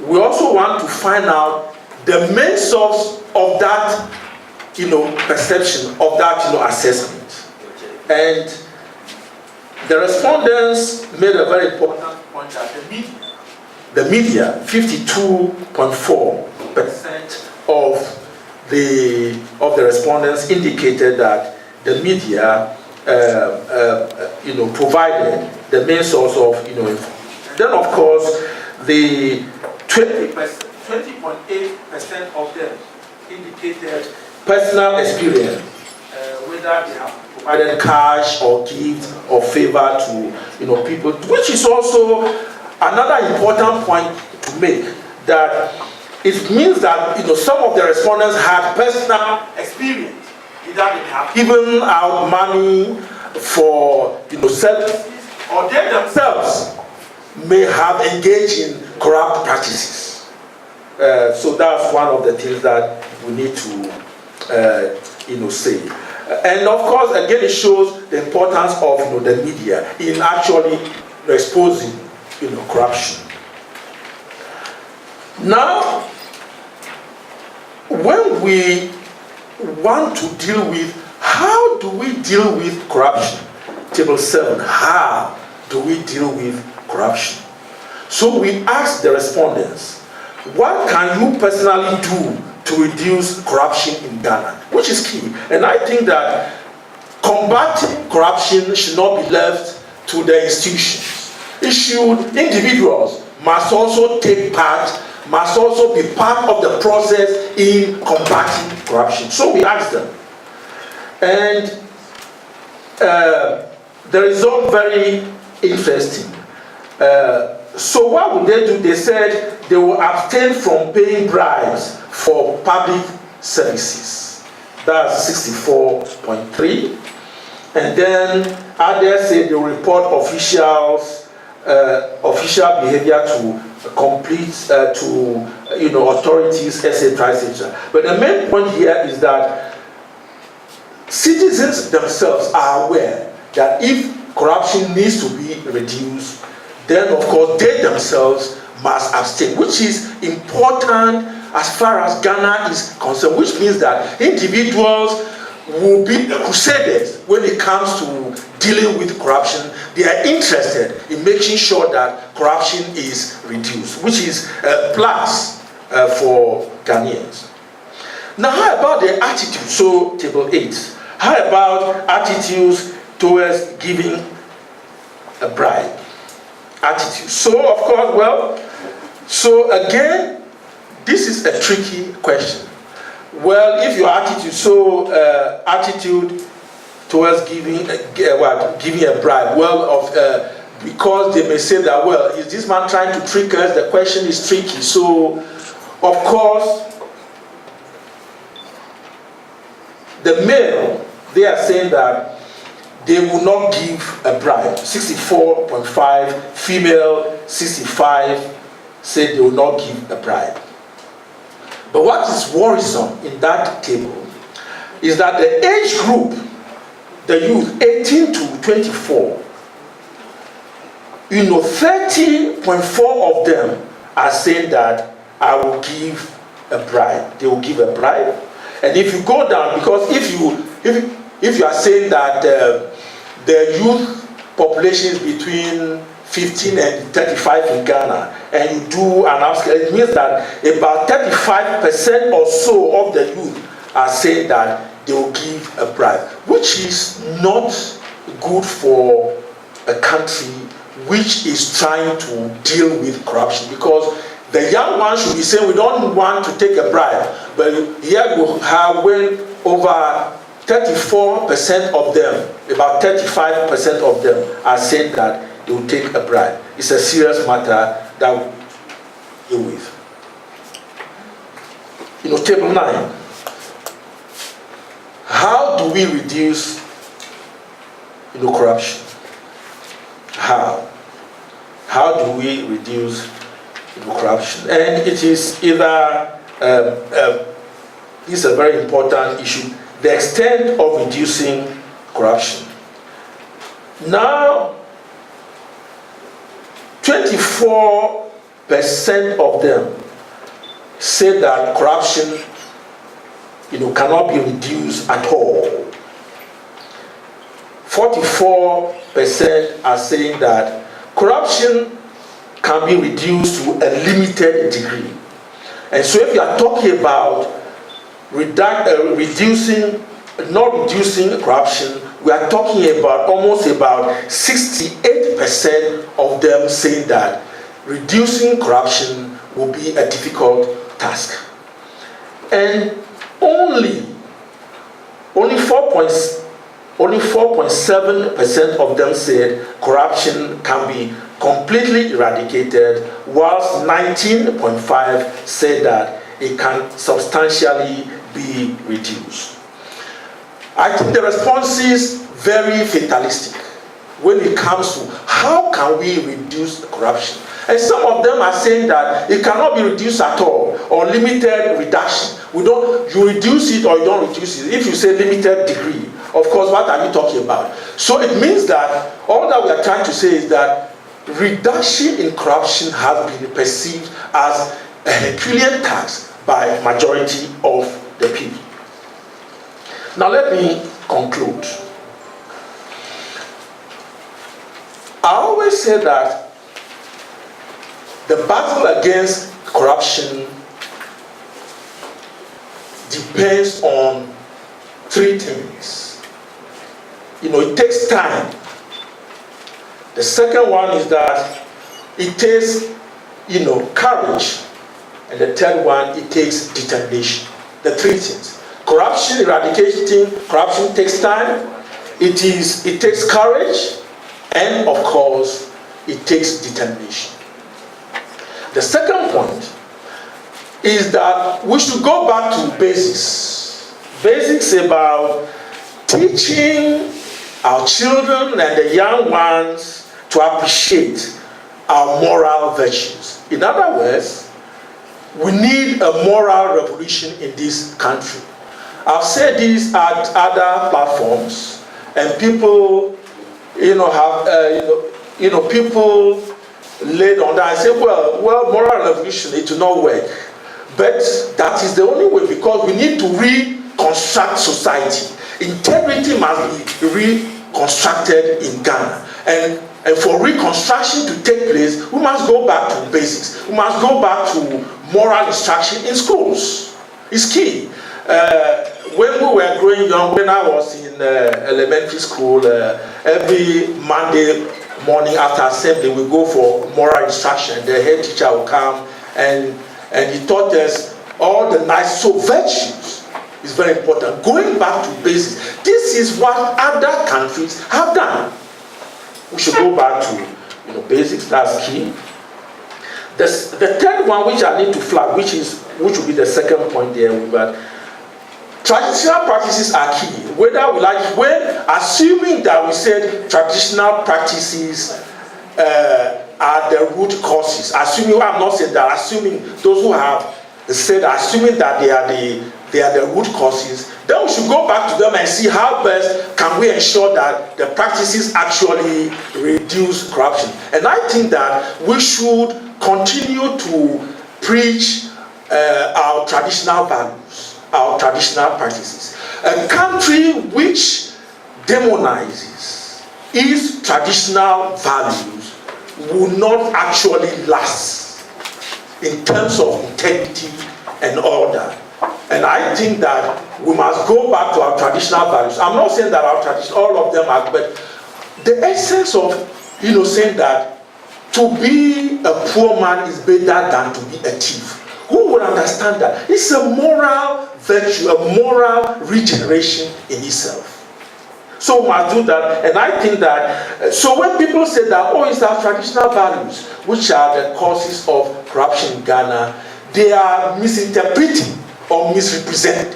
we also want to find out the main source of that perception, of that assessment. And the respondents made a very important point that the media 52.4% of the respondents indicated that the media provided the main source of information. Then of course the 20.8% of them indicated personal experience, whether they have provided cash or gift or favor to people, which is also another important point to make, that it means that some of the respondents had personal experience, either they have given out money for services, or they themselves may have engaged in corrupt practices. So that's one of the things that we need to say. And of course, again, it shows the importance of the media in actually exposing corruption. Now, when we want to deal with how do we deal with corruption, table 7, how do we deal with corruption? So we asked the respondents, what can you personally do to reduce corruption in Ghana, which is key. And I think that combating corruption should not be left to the institutions. Individuals must also take part, must also be part of the process in combating corruption. So we asked them. And the result very interesting. So what would they do? They said they will abstain from paying bribes for public services. That's 64.3. And then others say they will report official behavior to complete to authorities, etc., etc. But the main point here is that citizens themselves are aware that if corruption needs to be reduced, then of course they themselves must abstain, which is important as far as Ghana is concerned, which means that individuals will be the crusaders when it comes to dealing with corruption. They are interested in making sure that corruption is reduced, which is a plus for Ghanaians. Now, how about the attitude? So, table 8. How about attitudes towards giving a bribe? Attitude. So, of course, so again, this is a tricky question. Well, if your attitude, attitude towards giving a bribe, because they may say that, is this man trying to trick us? The question is tricky. So, of course, the male, they are saying that they will not give a bribe. 64.5, female 65 said they will not give a bribe. But what is worrisome in that table is that the age group, the youth, 18 to 24, 30.4 of them are saying that I will give a bribe. They will give a bribe. And if you go down, because if you are saying that the youth population is between 15 and 35 in Ghana, and you do an upscale, it means that about 35% or so of the youth are saying that they will give a bribe, which is not good for a country which is trying to deal with corruption, because the young ones should be saying we don't want to take a bribe, but here you have when over 34% of them, about 35% of them are saying that they will take a bribe. It's a serious matter that we deal with. Table 9. How do we reduce corruption? How do we reduce corruption? And it is either this is a very important issue, the extent of reducing corruption. Now 24% of them say that corruption cannot be reduced at all. 44% are saying that corruption can be reduced to a limited degree. And so if you are talking about not reducing corruption, we are talking about almost about 68% of them saying that reducing corruption will be a difficult task. And only 4.7% of them said corruption can be completely eradicated, whilst 19.5% said that it can substantially be reduced. I think the response is very fatalistic when it comes to how can we reduce corruption. And some of them are saying that it cannot be reduced at all, or limited reduction. You reduce it or you don't reduce it. If you say limited degree, of course, what are you talking about? So it means that all that we are trying to say is that reduction in corruption has been perceived as a Herculean task by majority of the people. Now let me conclude. I always say that the battle against corruption depends on three things. It takes time. The second one is that it takes, courage. And the third one, it takes determination. The three things. Corruption, eradicating corruption takes time. It takes courage. And of course, it takes determination. The second point is that we should go back to basics. Basics about teaching our children and the young ones to appreciate our moral virtues. In other words, we need a moral revolution in this country. I've said this at other platforms, and people, people laid on that. I say, well, moral revolution, it will not work. But that is the only way, because we need to reconstruct society. Integrity must be reconstructed in Ghana. And for reconstruction to take place, we must go back to basics. We must go back to moral instruction in schools. It's key. When we were growing young, when I was in elementary school, every Monday morning after assembly, we go for moral instruction. The head teacher will come and he taught us all the nice virtues. Is very important. Going back to basics. This is what other countries have done. We should go back to basics. That's key. The third one, which I need to flag, which will be the second point there, but traditional practices are key. Whether we like, assuming that we said traditional practices are the root causes. Assuming, I'm not saying that. Assuming those who have said, assuming that they are the root causes, then we should go back to them and see how best can we ensure that the practices actually reduce corruption. And I think that we should continue to preach our traditional values, our traditional practices. A country which demonizes its traditional values will not actually last in terms of integrity and all that. And I think that we must go back to our traditional values. I'm not saying that our tradition, all of them are, but the essence of, saying that to be a poor man is better than to be a thief. Who would understand that? It's a moral virtue, a moral regeneration in itself. So we must do that, and I think that, so when people say that, oh, it's our traditional values, which are the causes of corruption in Ghana, they are misinterpreting or misrepresenting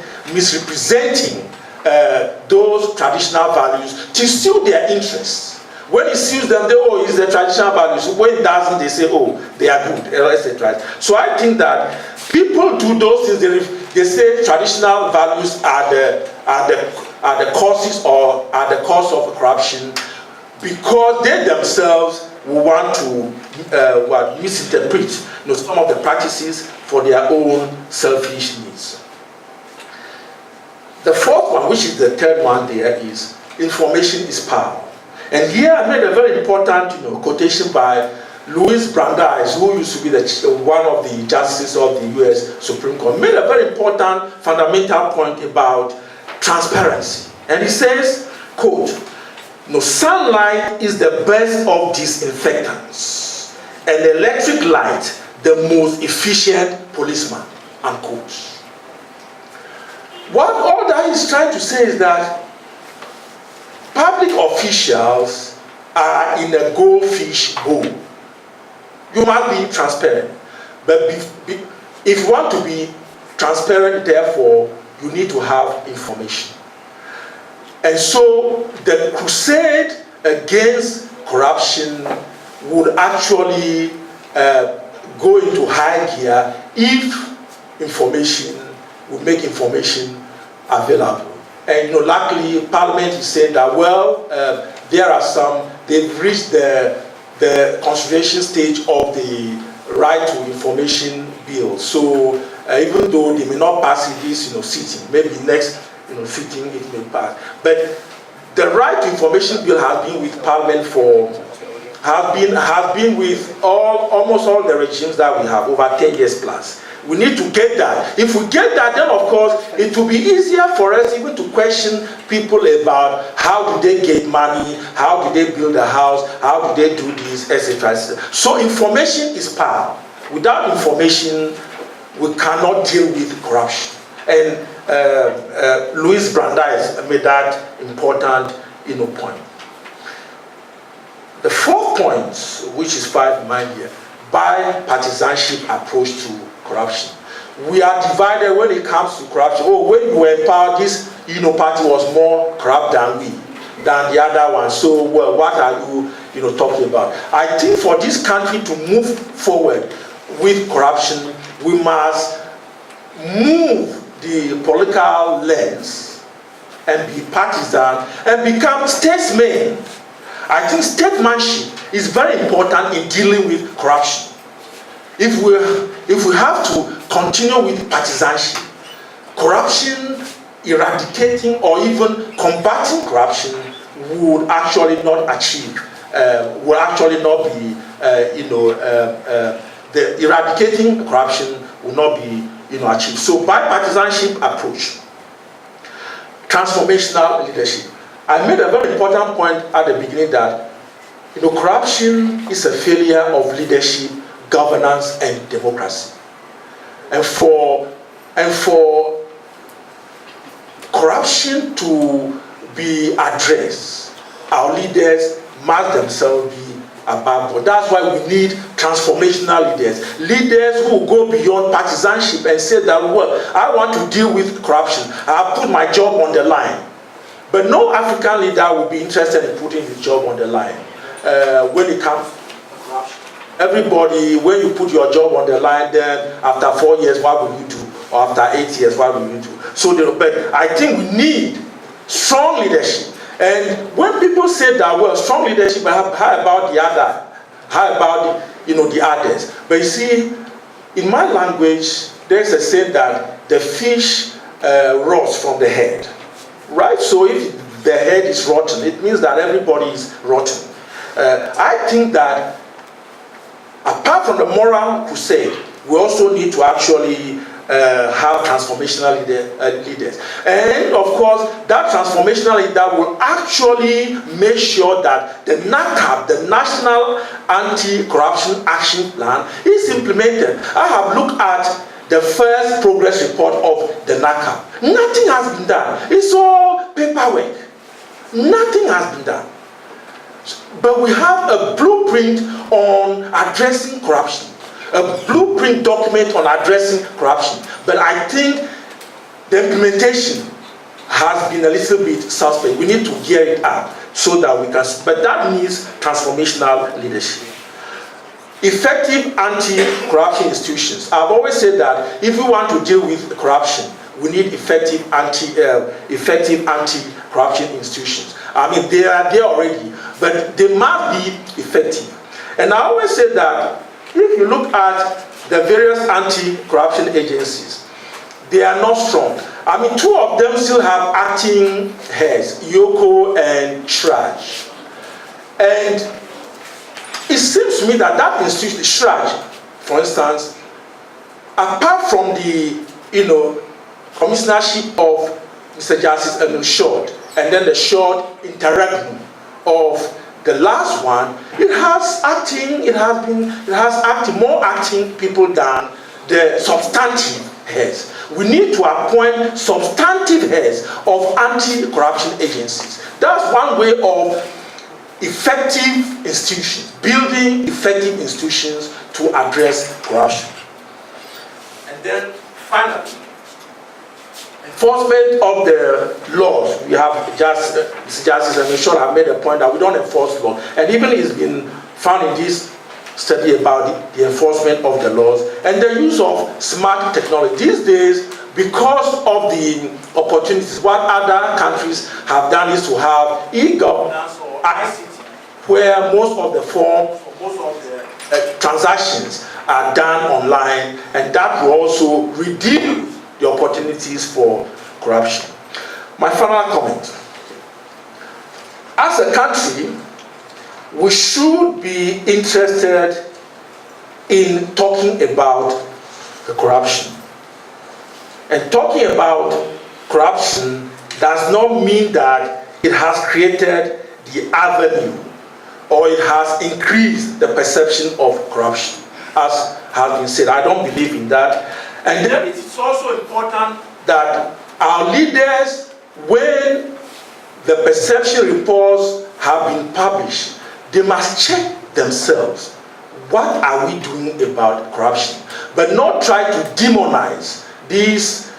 those traditional values to suit their interests. When it suits them, they, oh, it's the traditional values. When it doesn't, they say, oh, they are good, etc. So I think that people do those things. They say traditional values are the causes or are the cause of corruption because they themselves want to misinterpret some of the practices for their own selfish needs. The fourth one, which is the third one there, is information is power. And here I made a very important quotation by Louis Brandeis, who used to be one of the justices of the US Supreme Court, made a very important fundamental point about transparency. And he says, quote, sunlight is the best of disinfectants, and electric light the most efficient policeman, unquote. What all that is trying to say is that public officials are in a goldfish bowl. You must be transparent. But if you want to be transparent, therefore, you need to have information. And so the crusade against corruption would actually go into high gear if information would make information available. And luckily, Parliament is saying that, well, there are some, they've reached the consideration stage of the right to information bill. So even though they may not pass in this sitting, maybe next sitting it may pass. But the right to information bill has been with Parliament has been with almost all the regimes that we have over 10 years plus. We need to get that. If we get that, then of course it will be easier for us even to question people about how do they get money, how do they build a house, how do they do this, etc. So information is power. Without information, we cannot deal with corruption. And Louis Brandeis made that important point. The fourth point, which is 5 in mind here, bipartisanship approach to corruption. We are divided when it comes to corruption. Oh, when we were in power, this party was more corrupt than the other one. So, well, what are you talking about? I think for this country to move forward with corruption, we must move the political lens and be partisan and become statesmen. I think statesmanship is very important in dealing with corruption. If we have to continue with partisanship, corruption, eradicating or even combating corruption would actually not achieve, would actually not be, the eradicating corruption will not be, achieved. So bipartisanship approach, transformational leadership. I made a very important point at the beginning that, corruption is a failure of leadership, governance, and democracy. And for corruption to be addressed, our leaders must themselves be above board. That's why we need transformational leaders. Leaders who go beyond partisanship and say that, well, I want to deal with corruption. I have put my job on the line. But no African leader will be interested in putting his job on the line when it comes to corruption. Everybody, when you put your job on the line, then after 4 years, what will you do? Or after 8 years, what will you do? So, but I think we need strong leadership. And when people say that, well, strong leadership, how about the other? How about the others? But you see, in my language, there's a saying that the fish rots from the head, right? So if the head is rotten, it means that everybody is rotten. I think that apart from the moral crusade, we also need to actually have transformational leaders. And of course, that transformational leader will actually make sure that the NACAP, the National Anti-Corruption Action Plan, is implemented. I have looked at the first progress report of the NACAP. Nothing has been done. It's all paperwork. Nothing has been done. But we have a blueprint on addressing corruption. A blueprint document on addressing corruption. But I think the implementation has been a little bit suspect. We need to gear it up so that we can, but that needs transformational leadership. Effective anti-corruption institutions. I've always said that if we want to deal with corruption, we need effective anti-corruption institutions. I mean, they are there already, but they must be effective. And I always say that if you look at the various anti-corruption agencies, they are not strong. I mean, two of them still have acting heads, Yoko and Shraj. And it seems to me that that institution, Shraj, for instance, apart from the, commissionership of Mr. Justice Emil Short, and then the short interregnum of the last one, it has more acting people than the substantive heads. We need to appoint substantive heads of anti-corruption agencies. That's one way of effective institutions, building effective institutions to address corruption. And then finally, enforcement of the laws. We have Justice and Michelle have made a point that we don't enforce law. And even it's been found in this study about the enforcement of the laws and the use of smart technology. These days, because of the opportunities, what other countries have done is to have e-governance or ICT, where most of the forms, most of the transactions are done online, and that will also reduce the opportunities for corruption. My final comment. As a country, we should be interested in talking about the corruption. And talking about corruption does not mean that it has created the avenue or it has increased the perception of corruption, as has been said. I don't believe in that. And then it is also important that our leaders, when the perception reports have been published, they must check themselves. What are we doing about corruption? But not try to demonize these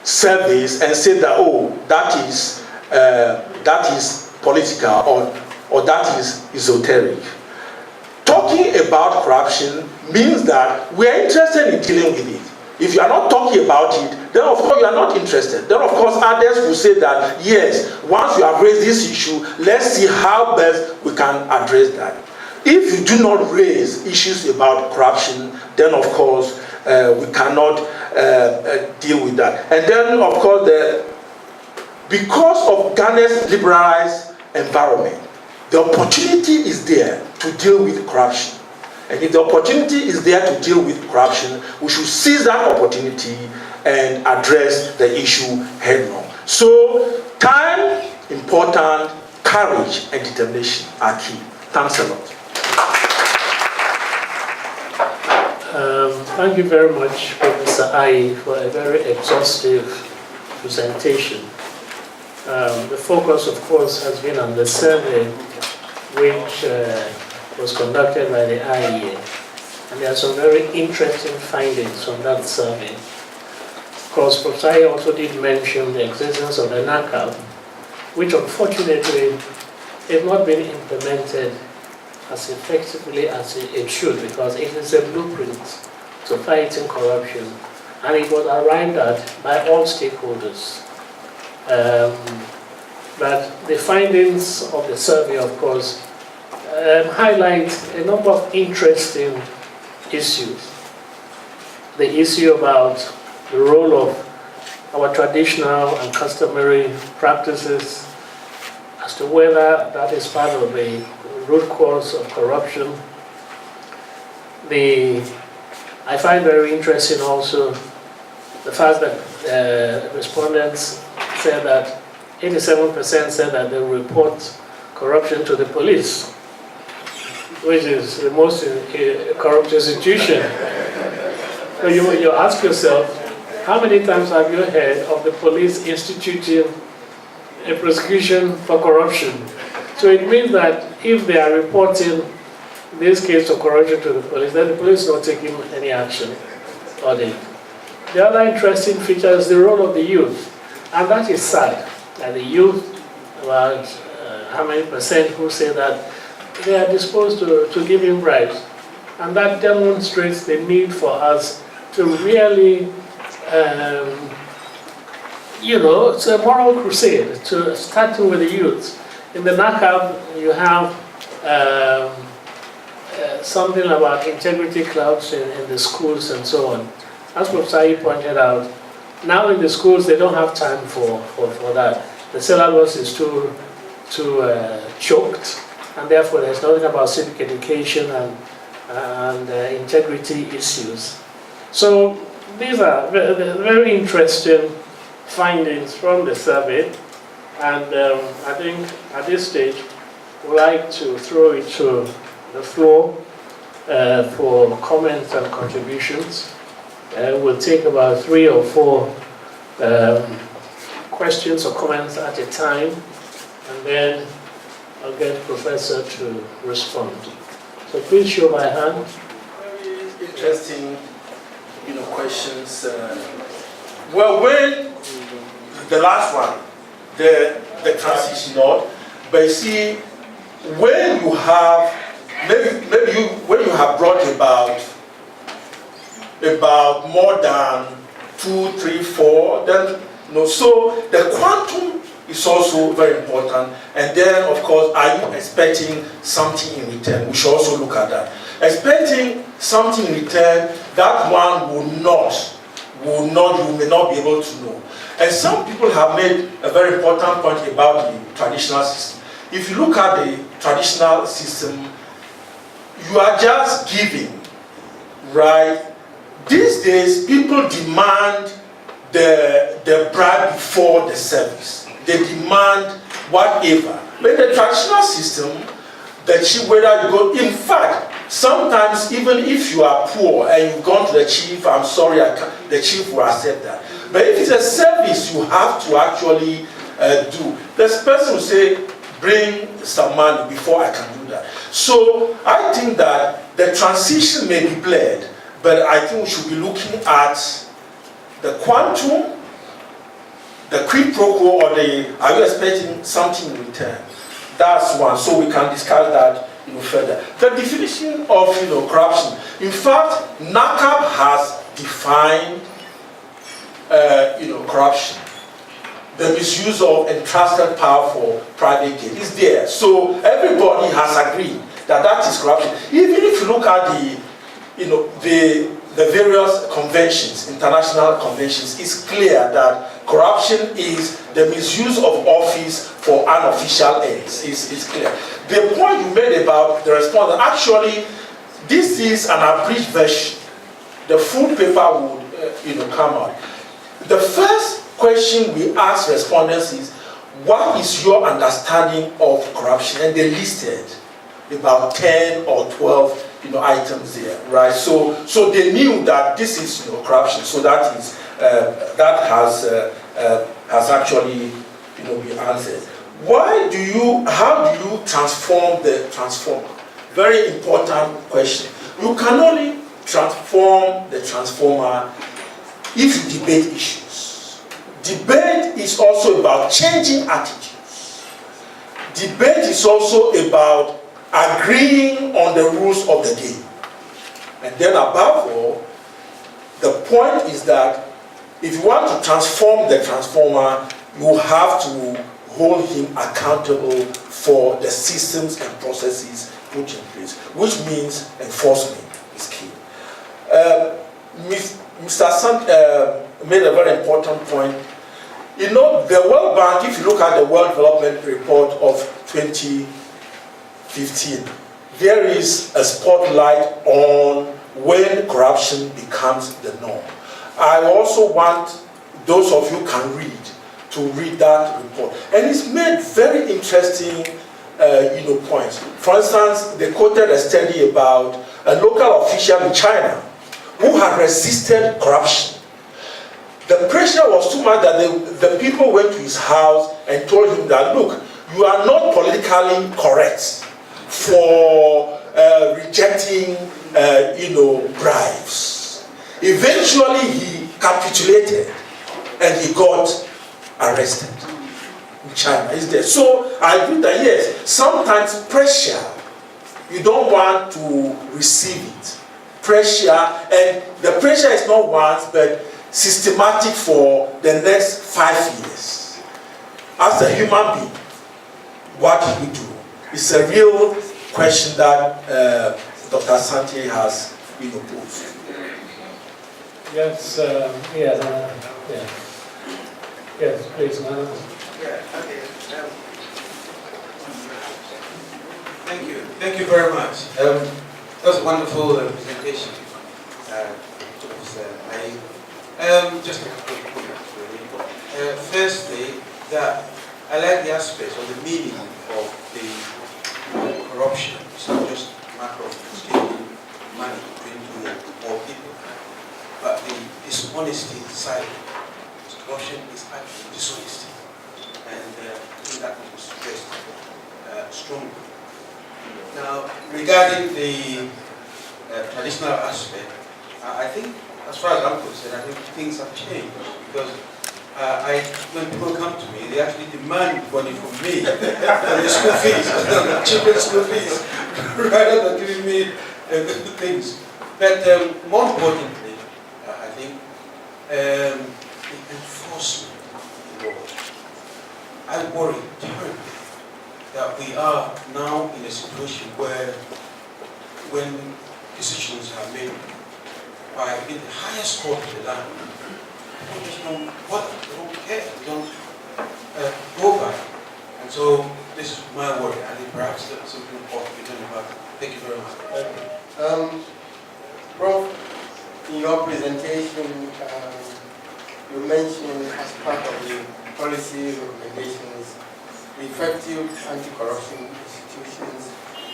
surveys and say that, oh, that is political or that is esoteric. Talking about corruption means that we are interested in dealing with it. If you are not talking about it, then of course you are not interested. Then of course others will say that, yes, once you have raised this issue, let's see how best we can address that. If you do not raise issues about corruption, then of course we cannot deal with that. And then of course, because of Ghana's liberalized environment, the opportunity is there to deal with corruption. And if the opportunity is there to deal with corruption, we should seize that opportunity and address the issue head-on. So, time, important, courage, and determination are key. Thanks a lot. Thank you very much, Professor Ayi, for a very exhaustive presentation. The focus, of course, has been on the survey which was conducted by the IEA. And there are some very interesting findings from that survey. Of course, Professor Ayi also did mention the existence of the NACAP, which unfortunately has not been implemented as effectively as it should, because it is a blueprint to fighting corruption, and it was arrived at by all stakeholders. But the findings of the survey, of course, highlight a number of interesting issues. The issue about the role of our traditional and customary practices, as to whether that is part of the root cause of corruption. I find very interesting also the fact that respondents said that 87% said that they report corruption to the police, which is the most corrupt institution. So you ask yourself, how many times have you heard of the police instituting a prosecution for corruption? So it means that if they are reporting this case of corruption to the police, then the police is not taking any action. The other interesting feature is the role of the youth. And that is sad. And the youth, about how many percent who say that they are disposed to giving bribes. And that demonstrates the need for us to really, it's a moral crusade, starting with the youth. In the NACAB, you have something about integrity clubs in the schools and so on. As Professor Ayi pointed out, now in the schools they don't have time for that. The syllabus is too choked, and therefore there's nothing about civic education and integrity issues. So these are very interesting findings from the survey, and I think at this stage we'd like to throw it to the floor for comments and contributions. We'll take about 3 or 4 questions or comments at a time, and then I'll get Professor to respond. So please show my hand. Very interesting, questions. Well, when the last one, the transition node, but you see, when you have when you have brought about more than 2, 3, 4, then so the quantum is also very important. And then, of course, are you expecting something in return? We should also look at that. Expecting something in return, that one you may not be able to know. And some people have made a very important point about the traditional system. If you look at the traditional system, you are just giving, right? These days, people demand the bribe before the service. They demand whatever. But in the traditional system, the chief, whether you go, in fact, sometimes even if you are poor and you've gone to the chief, I'm sorry, the chief will accept that. But if it's a service you have to actually do, this person will say, bring some money before I can do that. So I think that the transition may be blurred, but I think we should be looking at the quantum, the quid pro quo, or are you expecting something in return? That's one. So we can discuss that further. The definition of corruption. In fact, NACAB has defined corruption. The misuse of entrusted power for private gain is there. So everybody has agreed that is corruption. Even if you look at the various conventions, international conventions, it's clear that corruption is the misuse of office for unofficial ends. It's clear. The point you made about the respondent, actually, this is an abridged version. The full paper would come out. The first question we ask respondents is, what is your understanding of corruption? And they listed about 10 or 12 items there, right? So they knew that this is corruption. So that has actually been answered. How do you transform the transformer? Very important question. You can only transform the transformer if you debate issues. Debate is also about changing attitudes. Debate is also about agreeing on the rules of the game. And then above all, the point is that if you want to transform the transformer, you have to hold him accountable for the systems and processes put in place, which means enforcement is key. Mr. Sant made a very important point. The World Bank, if you look at the World Development Report of 2015, there is a spotlight on when corruption becomes the norm. I also want those of you can read to read that report. And it's made very interesting points. For instance, they quoted a study about a local official in China who had resisted corruption. The pressure was too much that the people went to his house and told him that, look, you are not politically correct for rejecting, bribes. Eventually, he capitulated and he got arrested in China. Is there? So I agree that yes, sometimes pressure, you don't want to receive it. Pressure, and the pressure is not once, but systematic for the next 5 years. As a human being, what do you do? It's a real question that Dr. Santi has posed. Yes, yes, please, madam. Yeah, okay. Thank you very much. That was a wonderful presentation, Professor Ayi. Just a couple of comments, really. Firstly, that I like the aspects or the meaning of the corruption. It's not just a matter of stealing money into more people, but the dishonesty side of it. Corruption is actually dishonesty, and I think that was stressed strongly. Now, regarding the traditional aspect, I think, as far as I'm concerned, I think things have changed because when people come to me, they actually demand money from me for the school fees, children's school fees, rather than giving me things. But more importantly, I think the enforcement of the law. I worry terribly that we are now in a situation where, when decisions are made by the highest court of the land, people just don't bother, they don't care, they don't go by. And so this is my worry. I think perhaps that's something important to be done about it. Thank you very much. Prof, in your presentation, you mentioned as part of the policy recommendations, effective anti-corruption institutions,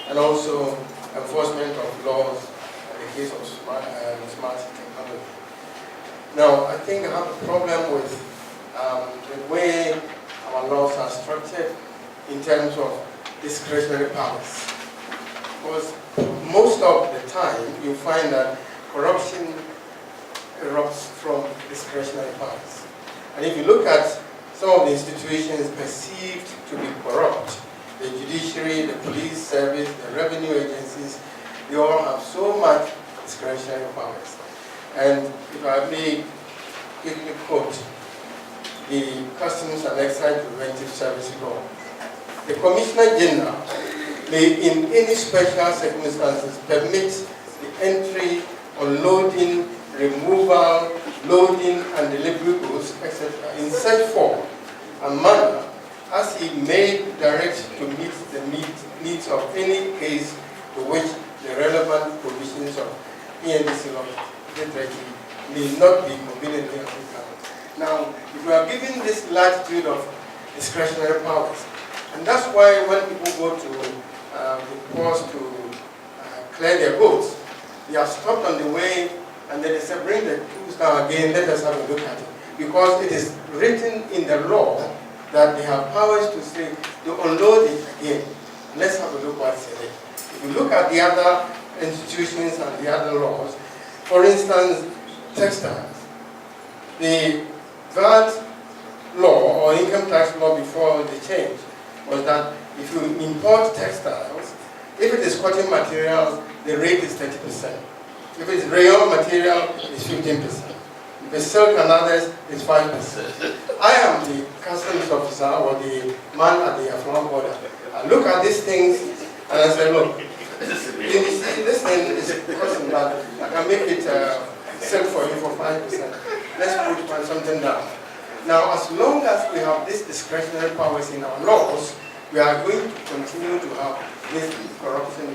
and also enforcement of laws in the case of smart technology. Now, I think I have a problem with the way our laws are structured in terms of discretionary powers. Because most of the time, you find that corruption erupts from discretionary powers. And if you look at some of the institutions perceived to be corrupt, the judiciary, the police service, the revenue agencies, they all have so much discretionary powers. And if I may quickly quote the Customs and Excise Preventive Service Law, the Commissioner General may in any special circumstances permit the entry, unloading, removal, loading and delivery goods, etc. in such form and manner as he may direct to meet the needs of any case to which the relevant provisions of ENDC law may not be conveniently applicable. Now, if we are given this latitude of discretionary powers, and that's why when people go to the courts to clear their goods, they are stopped on the way and then they say, bring the tools down again, let us have a look at it. Because it is written in the law that they have powers to say, to unload it again. Let's have a look what's in it. If you look at the other institutions and the other laws, for instance, textiles, the VAT law or income tax law before the change was that if you import textiles, if it is cotton material, the rate is 30%. If it's rayon material, it's 15%. If it's silk and others, it's 5%. I am the customs officer or the man at the Afghan border. I look at these things and I say, look, this thing is costing that. I can make it silk for you for 5%. Let's put something down. Now, as long as we have these discretionary powers in our laws, we are going to continue to have this corruption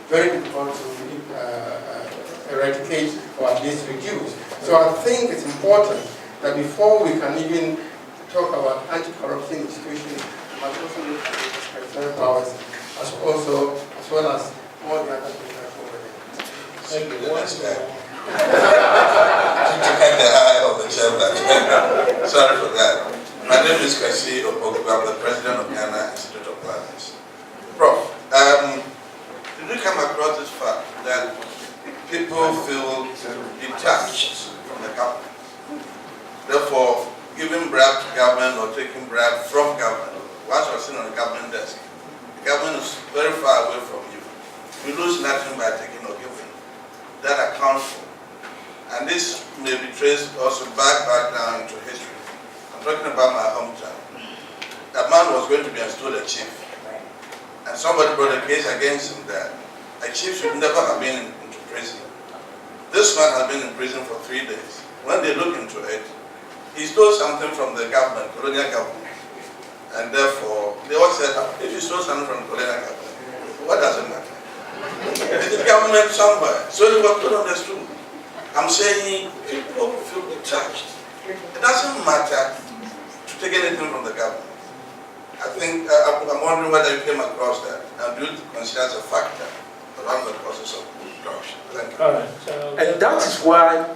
very difficult to eradicate or at least reduce. So I think it's important that before we can even talk about anti-corruption institutions, we must also look at the discretionary powers as well as all the other things that are over there. Thank you. To end the eye of the chairman. Sorry for that. My name is Kasi Opoku. I'm the president of Ghana Institute of Planners. Prof, did you come across this fact that people feel detached from the government? Therefore, giving bribe to government or taking bribe from government, once you're sitting on the government desk, the government is very far away from you. You lose nothing by taking or giving. That accounts for. And this may be traced also back down into history. I'm talking about my hometown. That man was going to be installed a chief. And somebody brought a case against him that a chief should never have been into prison. This man had been in prison for 3 days. When they look into it, he stole something from the government, colonial government. And therefore, they all said, if you stole something from the colonial government, what does it matter? It's the government somewhere. So it was put on the stool. I'm saying people feel detached. It doesn't matter to take anything from the government. I think, I'm wondering whether you came across that. And do you consider as a factor around the process of corruption? Thank you. All right. And that is why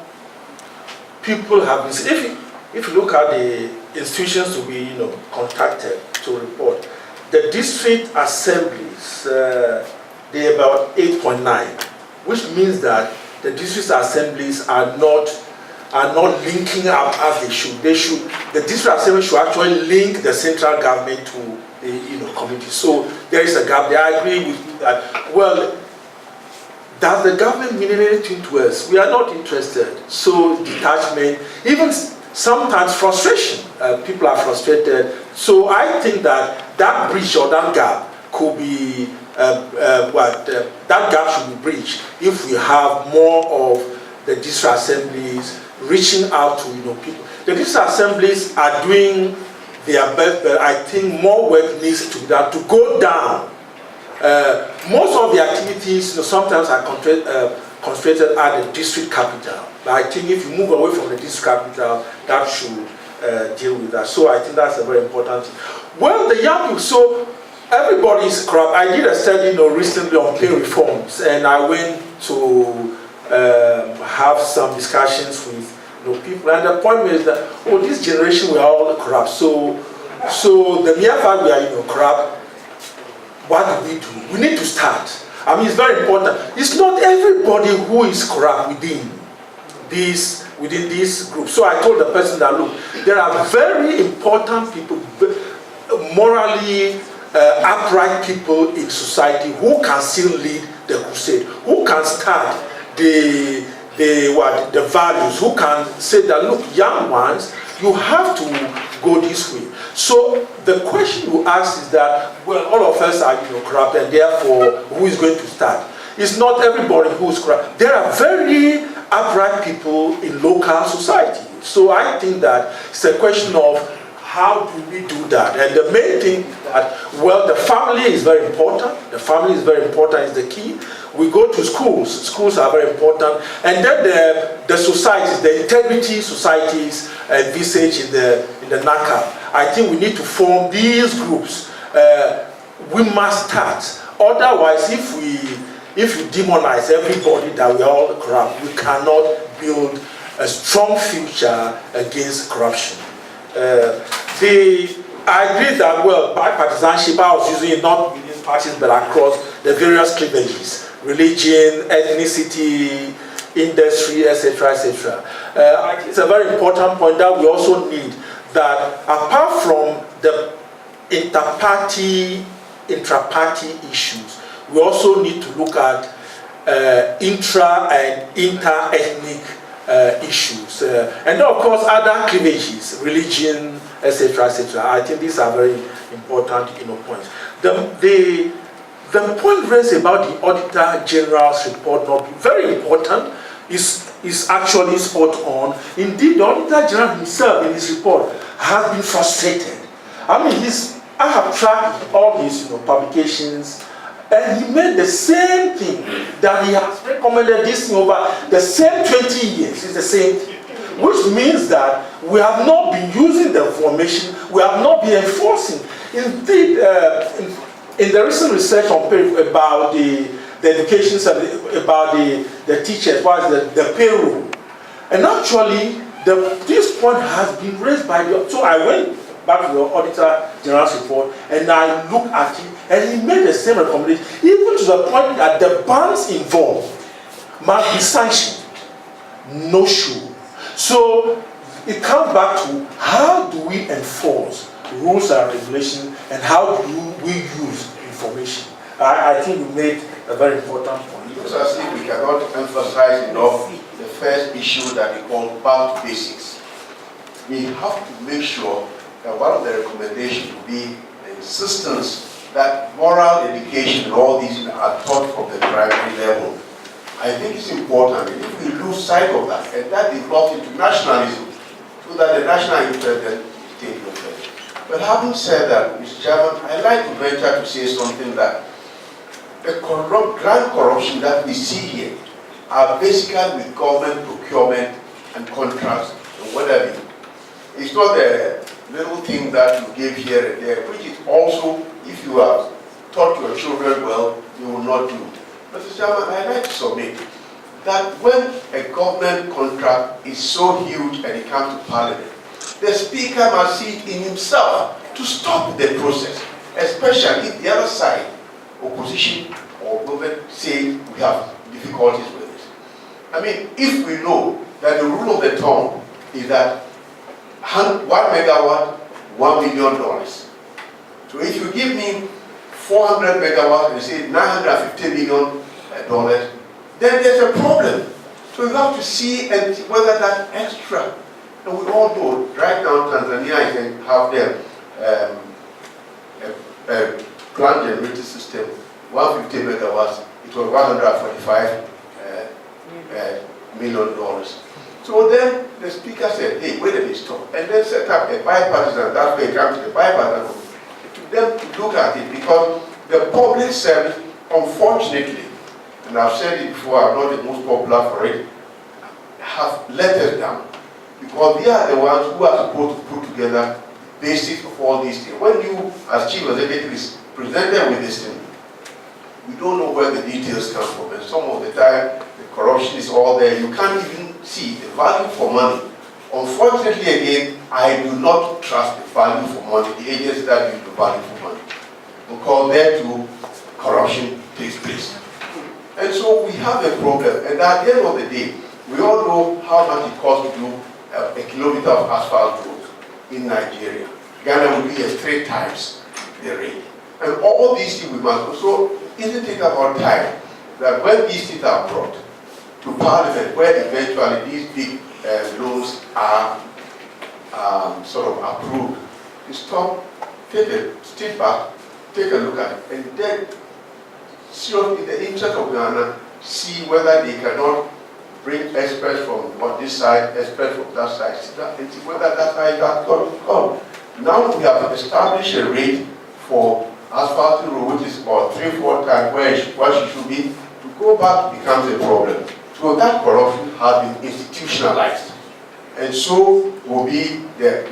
people have been, if you look at the institutions to be contacted to report, the district assemblies, they're about 8.9, which means that the district assemblies are not linking up as they should. The district assembly should actually link the central government to the community. So there is a gap there. I agree with you that. Well, does the government mean anything to us? We are not interested. So detachment, even sometimes frustration. People are frustrated. So I think that bridge or that gap could be that gap should be bridged if we have more of the district assemblies reaching out to people. The district assemblies are doing their best, but I think more work needs to be done to go down. Most of the activities sometimes are concentrated at the district capital. But I think if you move away from the district capital, that should deal with that. So I think that's a very important thing. Well, the young people, so everybody is corrupt. I did a study recently on pay reforms, and I went to have some discussions with people, and the point is that this generation we are all corrupt. So the mere fact we are corrupt, what do we do? We need to start. I mean, it's very important. It's not everybody who is corrupt within this group. So I told the person that look, there are very important people, morally upright people in society who can still lead the crusade, who can start the values, who can say that look, young ones, you have to go this way. So the question you ask is that, well, all of us are corrupt, and therefore who is going to start? It's not everybody who is corrupt. There are very upright people in local society. So I think that it's a question of how do we do that? And the main thing is that, well, the family is very important. The family is very important, is the key. We go to schools. Schools are very important. And then the societies, the integrity societies envisaged in the NACA. I think we need to form these groups. We must start. Otherwise, if you demonize everybody that we are all corrupt, we cannot build a strong future against corruption. I agree that, well, bipartisanship, I was using it not within parties but across the various cleavages, religion, ethnicity, industry, etc., etc. I think it's a very important point that we also need, that apart from the intra-party issues, we also need to look at intra and inter-ethnic issues, and then of course other cleavages, religion, etc., etc. I think these are very important points. The point raised about the Auditor General's report not being very important is actually spot on. Indeed, the Auditor General himself in his report has been frustrated. I mean, I have tracked all his publications, and he made the same thing that he has recommended this thing over the same 20 years. It's the same thing. which means that we have not been using the information, we have not been enforcing. Indeed, in the recent research on about the education, about the teachers, what is the payroll, and actually this point has been raised by the, so I went back to the Auditor General's report and I looked at it and he made the same recommendation, even to the point that the bans involved must be sanctioned, no shoe. So it comes back to how do we enforce rules and regulations and how do we use information. I think you made a very important point. It looks as if we cannot emphasize enough the first issue that we call back to basics. We have to make sure that one of the recommendations will be the insistence that moral education and all these are taught from the primary level. I think it's important, and if we lose sight of that, and that develops into nationalism, so that the national interest then take effect. But having said that, Mr. Chairman, I'd like to venture to say something that the grand corruption that we see here are basically with government procurement and contracts and whatever. It's not the little thing that you give here and there, which is also, if you have taught your children well, you will not do. Mr. Chairman, I'd like to submit that when a government contract is so huge and it comes to Parliament, the Speaker must see it in himself to stop the process, especially if the other side, opposition or government, say we have difficulties with it. I mean, if we know that the rule of the thumb is that 1 megawatt, $1 million. So if you give me 400 megawatts and you say $950 million, then there's a problem. So you have to see and whether that extra, and we all know right now Tanzania is have their plant generating system, 150 megawatts, it was $145 million. So then the Speaker said, hey, wait a minute, stop. And then set up a bipartisan, that's where it comes to the bipartisan, to them to look at it, because the public service, unfortunately, and I've said it before, I'm not the most popular for it, have let us down. Because they are the ones who are supposed to put together basics of all these things. When you, as Chief Executive, is presented with this thing, we don't know where the details come from. And some of the time, the corruption is all there. You can't even see the value for money. Unfortunately, again, I do not trust the value for money, the agencies that use the value for money. Because there too, corruption takes place. And so we have a problem. And at the end of the day, we all know how much it costs to do a kilometer of asphalt road in Nigeria. Ghana will be 3 times the rate. And all these things we must do. So isn't it about time that when these things are brought to Parliament, where eventually these big loans are sort of approved, to stop, take a step back, take a look at it, and then seriously, in the interest of Ghana, see whether they cannot bring experts from on this side, experts from that side, and see whether that side has gone. Now we have established a rate for asphalt road, which is about 3-4 times where it should be. To go back becomes a problem. So that corruption has been institutionalized. And so will be the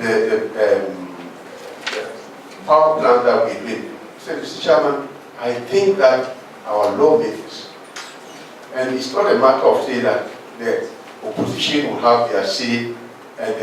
power plant that we build. So, Mr. Chairman, I think that our lawmakers, and it's not a matter of saying that the opposition will have their say and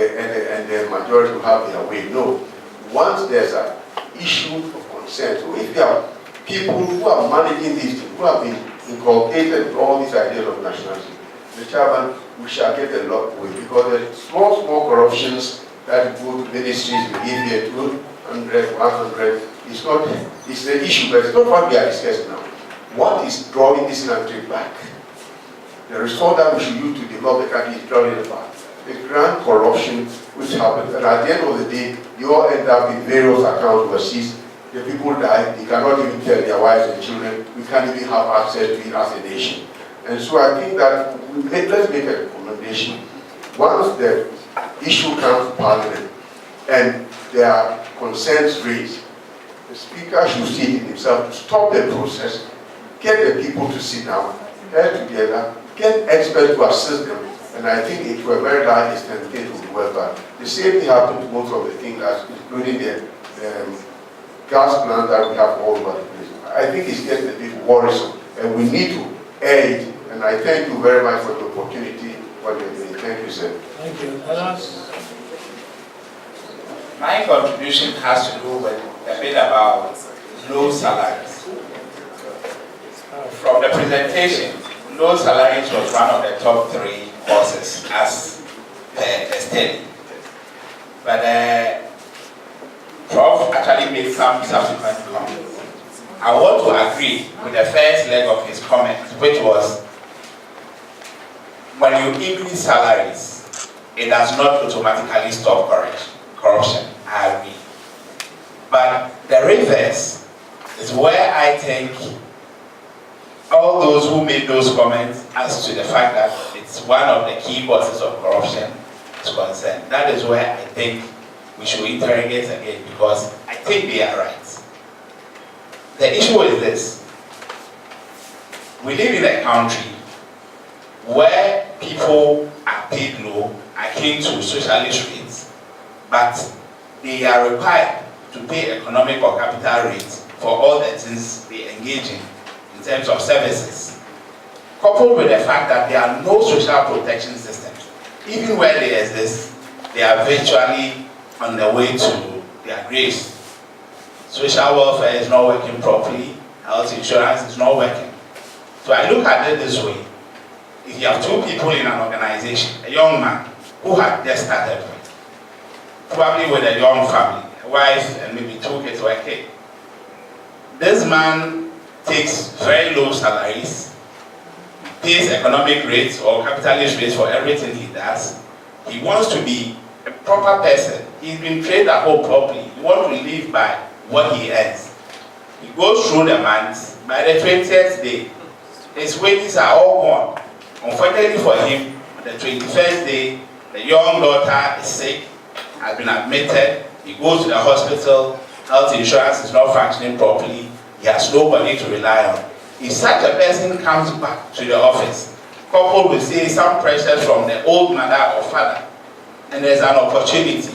the majority will have their way. No. Once there's an issue of concern, so if there are people who are managing these things, who have been inculcated with all these ideas of nationalism, Mr. Chairman, we shall get a lot away, because the small corruptions that go to ministries, we give here 200, 100, it's not, it's the issue, but it's not what we are discussing now. What is drawing this country back? The result that we should use to develop the country is drawing it back. The grand corruption which happens, and at the end of the day, you all end up in various accounts overseas. The people die, they cannot even tell their wives and children, we can't even have access to it as a nation. And so I think that let's make a recommendation. Once the issue comes to Parliament and there are concerns raised, the Speaker should see it himself to stop the process, get the people to sit down, get together, get experts to assist them, And I think it to a very large extent it will be well done. The same thing happened to most of the things, including the gas plant that we have all over the place. I think it's getting a bit worrisome, and we need to aid. And I thank you very much for the opportunity. What you're doing. Thank you, sir. Thank you. My contribution has to do with a bit about low salaries. From the presentation, low salaries was one of the top 3 causes as per study. But Prof actually made some subsequent comments. I want to agree with the first leg of his comment, which was when you increase salaries, it does not automatically stop corruption. I agree. But the reverse is where I think all those who made those comments as to the fact that it's one of the key causes of corruption is concerned. That is where I think we should interrogate again, because I think they are right. The issue is this. We live in a country where people are paid low, akin to socialist rates, but they are required to pay economic or capital rates for all the things they engage in terms of services. Coupled with the fact that there are no social protection systems. Even where they exist, they are virtually on the way to their graves. Social welfare is not working properly, health insurance is not working. So I look at it this way. If you have 2 people in an organization, a young man who had just started, probably with a young family, a wife and maybe 2 kids or a kid. This man takes very low salaries, pays economic rates or capitalist rates for everything he does. He wants to be a proper person. He's been trained at home properly. He wants to live by what he earns. He goes through the months. By the 20th day, his wages are all gone. Unfortunately for him, on the 21st day, the young daughter is sick, has been admitted. He goes to the hospital. Health insurance is not functioning properly. He has nobody to rely on. If such a person comes back to the office, coupled with, say, some pressures from the old mother or father, and there's an opportunity,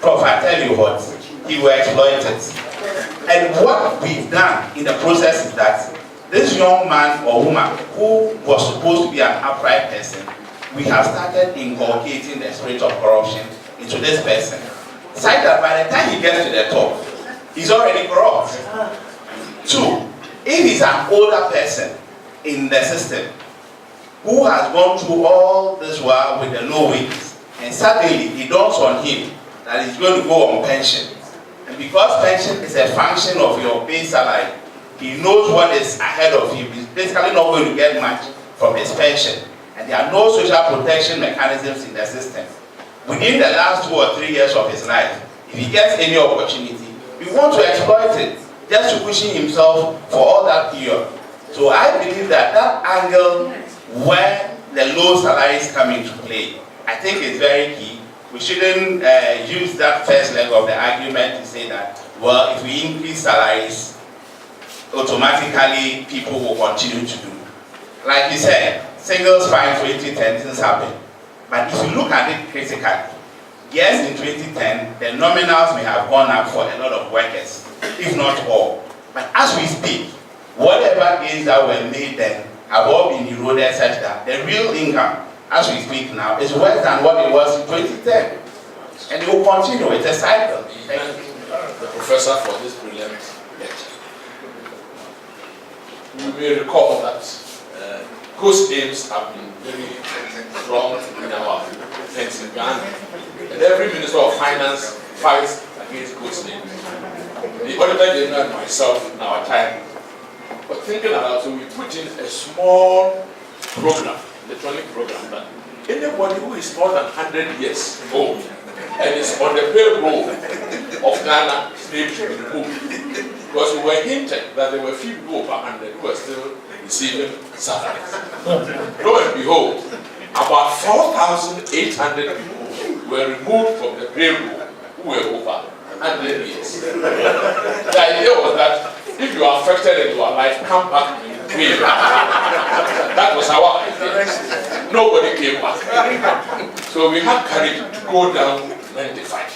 Prof, I tell you what, he will exploit it. And what we've done in the process is that this young man or woman who was supposed to be an upright person, we have started inculcating the spirit of corruption into this person, such that by the time he gets to the top, he's already corrupt. 2, if he's an older person in the system who has gone through all this while with the low wages, and suddenly it dawns on him that he's going to go on pension, and because pension is a function of your base salary, he knows what is ahead of him. He's basically not going to get much from his pension, and there are no social protection mechanisms in the system. Within the last 2 or 3 years of his life, if he gets any opportunity, we want to exploit it, just to cushion himself for all that period. So I believe that that angle where the low salaries come into play, I think is very key. We shouldn't use that first leg of the argument to say that, well, if we increase salaries, automatically people will continue to do. Like you said, singles fine for 2010, things happen. But if you look at it critically, yes, in 2010, the nominals may have gone up for a lot of workers, if not all. But as we speak, whatever gains that were made then have all been eroded such that the real income, as we speak now, is worse than what it was in 2010. And it will continue. It's a cycle. Thank you. The professor for this brilliant lecture. You may recall that coast aims have been very strong in our things in Ghana. And every Minister of Finance fights against coast aims. The Auditor General and myself in our time were thinking about, so we put in a small program, electronic program, that anybody who is more than 100 years old and is on the payroll of Ghana, his name should be removed. Because we were hinted that there were few people over 100 who were still receiving salaries. Lo and behold, about 4,800 people were removed from the payroll who were over 100 years. The idea was that if you are affected in your life, come back and pay. That was our idea. nobody came back. So we had courage to go down to 95.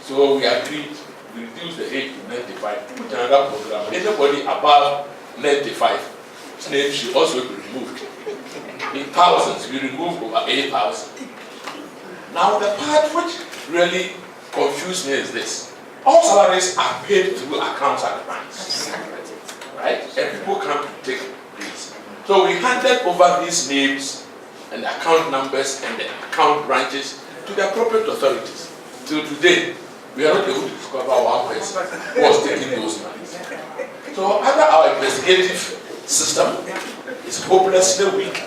So we agreed to reduce the age to 95, put another program. Anybody above 95, his name should also be removed. In thousands, we removed over 8,000. Now the part which really confused me is this. All salaries are paid through accounts at the banks. Right? And people come to take these. So we handed over these names and the account numbers and the account branches to the appropriate authorities. Till today, we are not able to discover one person who was taking those monies. So either our investigative system is hopelessly weak,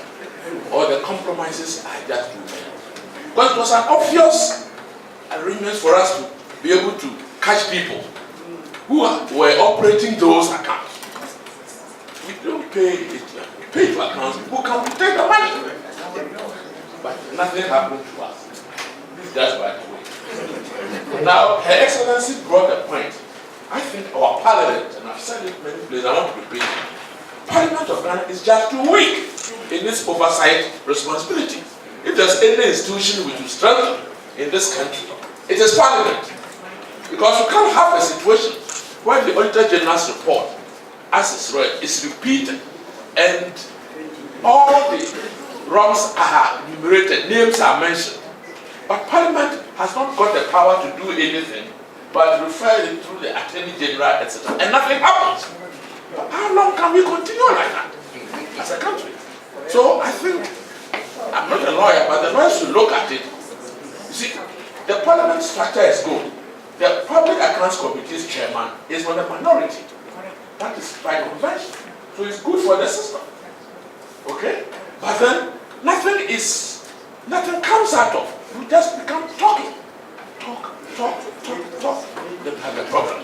or the compromises are just too many. Because it was an obvious arrangement for us to be able to catch people who were operating those accounts. We don't pay it, we pay to accounts, people come to take the money. But nothing happened to us. That's by the way. Now, Her Excellency brought a point. I think our parliament, and I've said it many places, I want to repeat it. Parliament of Ghana is just too weak in this oversight responsibility. If there's any institution which is strengthened in this country, it is Parliament. Because you can't have a situation where the Auditor General's report, as it's read, is repeated and all the wrongs are enumerated, names are mentioned. But Parliament has not got the power to do anything but refer it through the Attorney General, etc. And nothing happens. But how long can we continue like that as a country? So I think, I'm not a lawyer, but the lawyers should look at it. You see, the Parliament structure is good. The Public Accounts Committee's chairman is on the minority. That is by convention. So it's good for the system. Okay? But then nothing comes out of. You just become talking. Talk. Then we have a problem.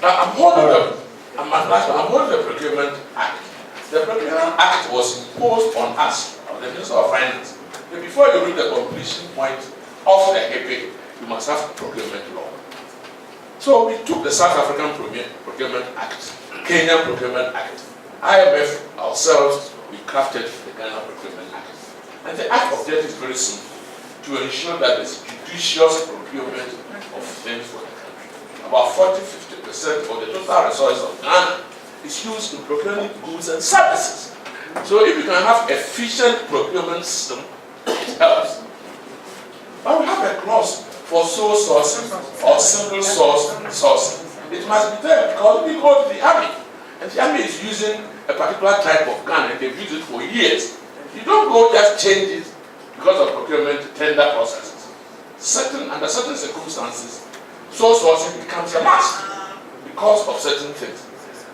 Now I'm holding the Procurement Act. The Procurement Act was imposed on us, on the Minister of Finance. But before you reach the completion point of the EPIC, you must have procurement law. So we took the South African Procurement Act, Kenyan Procurement Act, IMF ourselves, we crafted the Ghana Procurement Act. And the Act objective is very simple, to ensure that there's judicious procurement of things for the country. About 40–50% of the total resources of Ghana is used in procuring goods and services. So if you can have efficient procurement system, it helps. But we have a clause for sole sourcing or single source sourcing. It must be there because we go to the army, and the army is using a particular type of gun and they've used it for years. You don't go just change it because of procurement tender processes. Under certain circumstances, sole sourcing becomes a must because of certain things.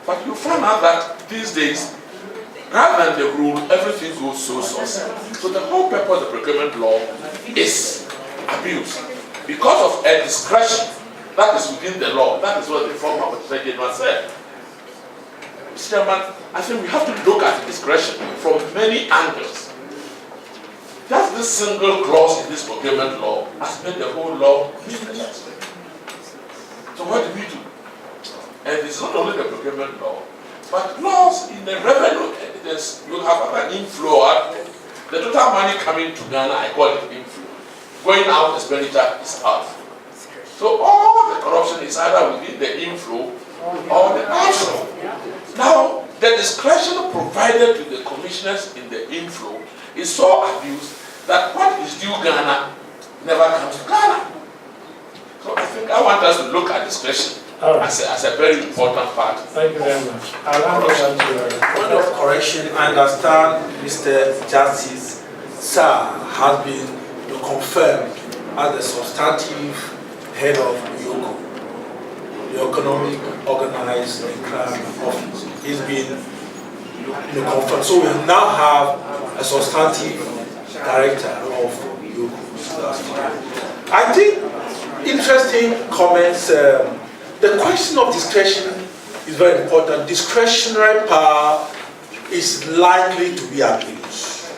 But you find out that these days, rather than the rule, everything goes sole sourcing. So the whole purpose of procurement law is abuse. Because of a discretion that is within the law, that is what the former Auditor General said. Mr. Chairman, I think we have to look at the discretion from many angles. Just this single clause in this procurement law has made the whole law meaningless. So what do we do? And it's not only the procurement law, but laws in the revenue. You have an inflow out. The total money coming to Ghana, I call it inflow. Going out, expenditure is out. So all the corruption is either within the inflow or the outflow. Now, the discretion provided to the commissioners in the inflow is so abused that what is due Ghana never comes to Ghana. So I think I want us to look at discretion as a very important part. Thank you very much. I'll hand over to you. Point of correction, I understand Mr. Justice Sir has been confirmed as the substantive head of EOCO, the Economic Organized Crime Office. He's been confirmed. So we now have a substantive director of EOCO. I think interesting comments. The question of discretion is very important. Discretionary power is likely to be abused.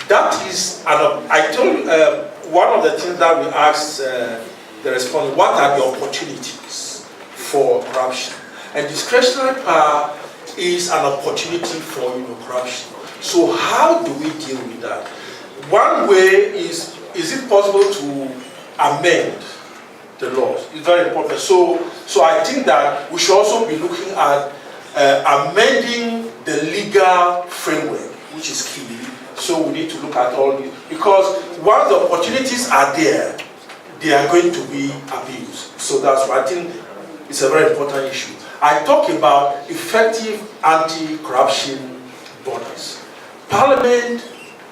That is, I told you, one of the things that we asked the respondent, what are the opportunities for corruption? And discretionary power is an opportunity for corruption. So how do we deal with that? One way is it possible to amend the laws? It's very important. So I think that we should also be looking at amending the legal framework, which is key. So we need to look at all this, because once the opportunities are there, they are going to be abused. So that's why I think it's a very important issue. I talk about effective anti-corruption bodies. Parliament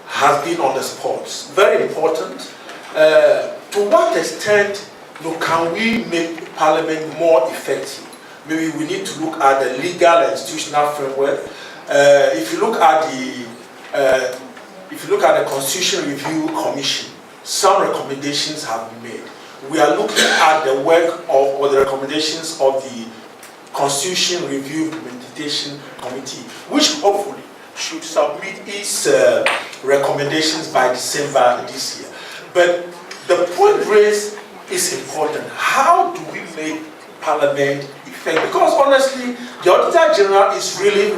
has been on the spot. Very important. To what extent can we make Parliament more effective? Maybe we need to look at the legal and institutional framework. If you look at the Constitution Review Commission, some recommendations have been made. We are looking at the work or the recommendations of the Constitution Review Implementation Committee, which hopefully should submit its recommendations by December this year. But the point raised is important. How do we make Parliament effective? Because honestly, the Auditor General is really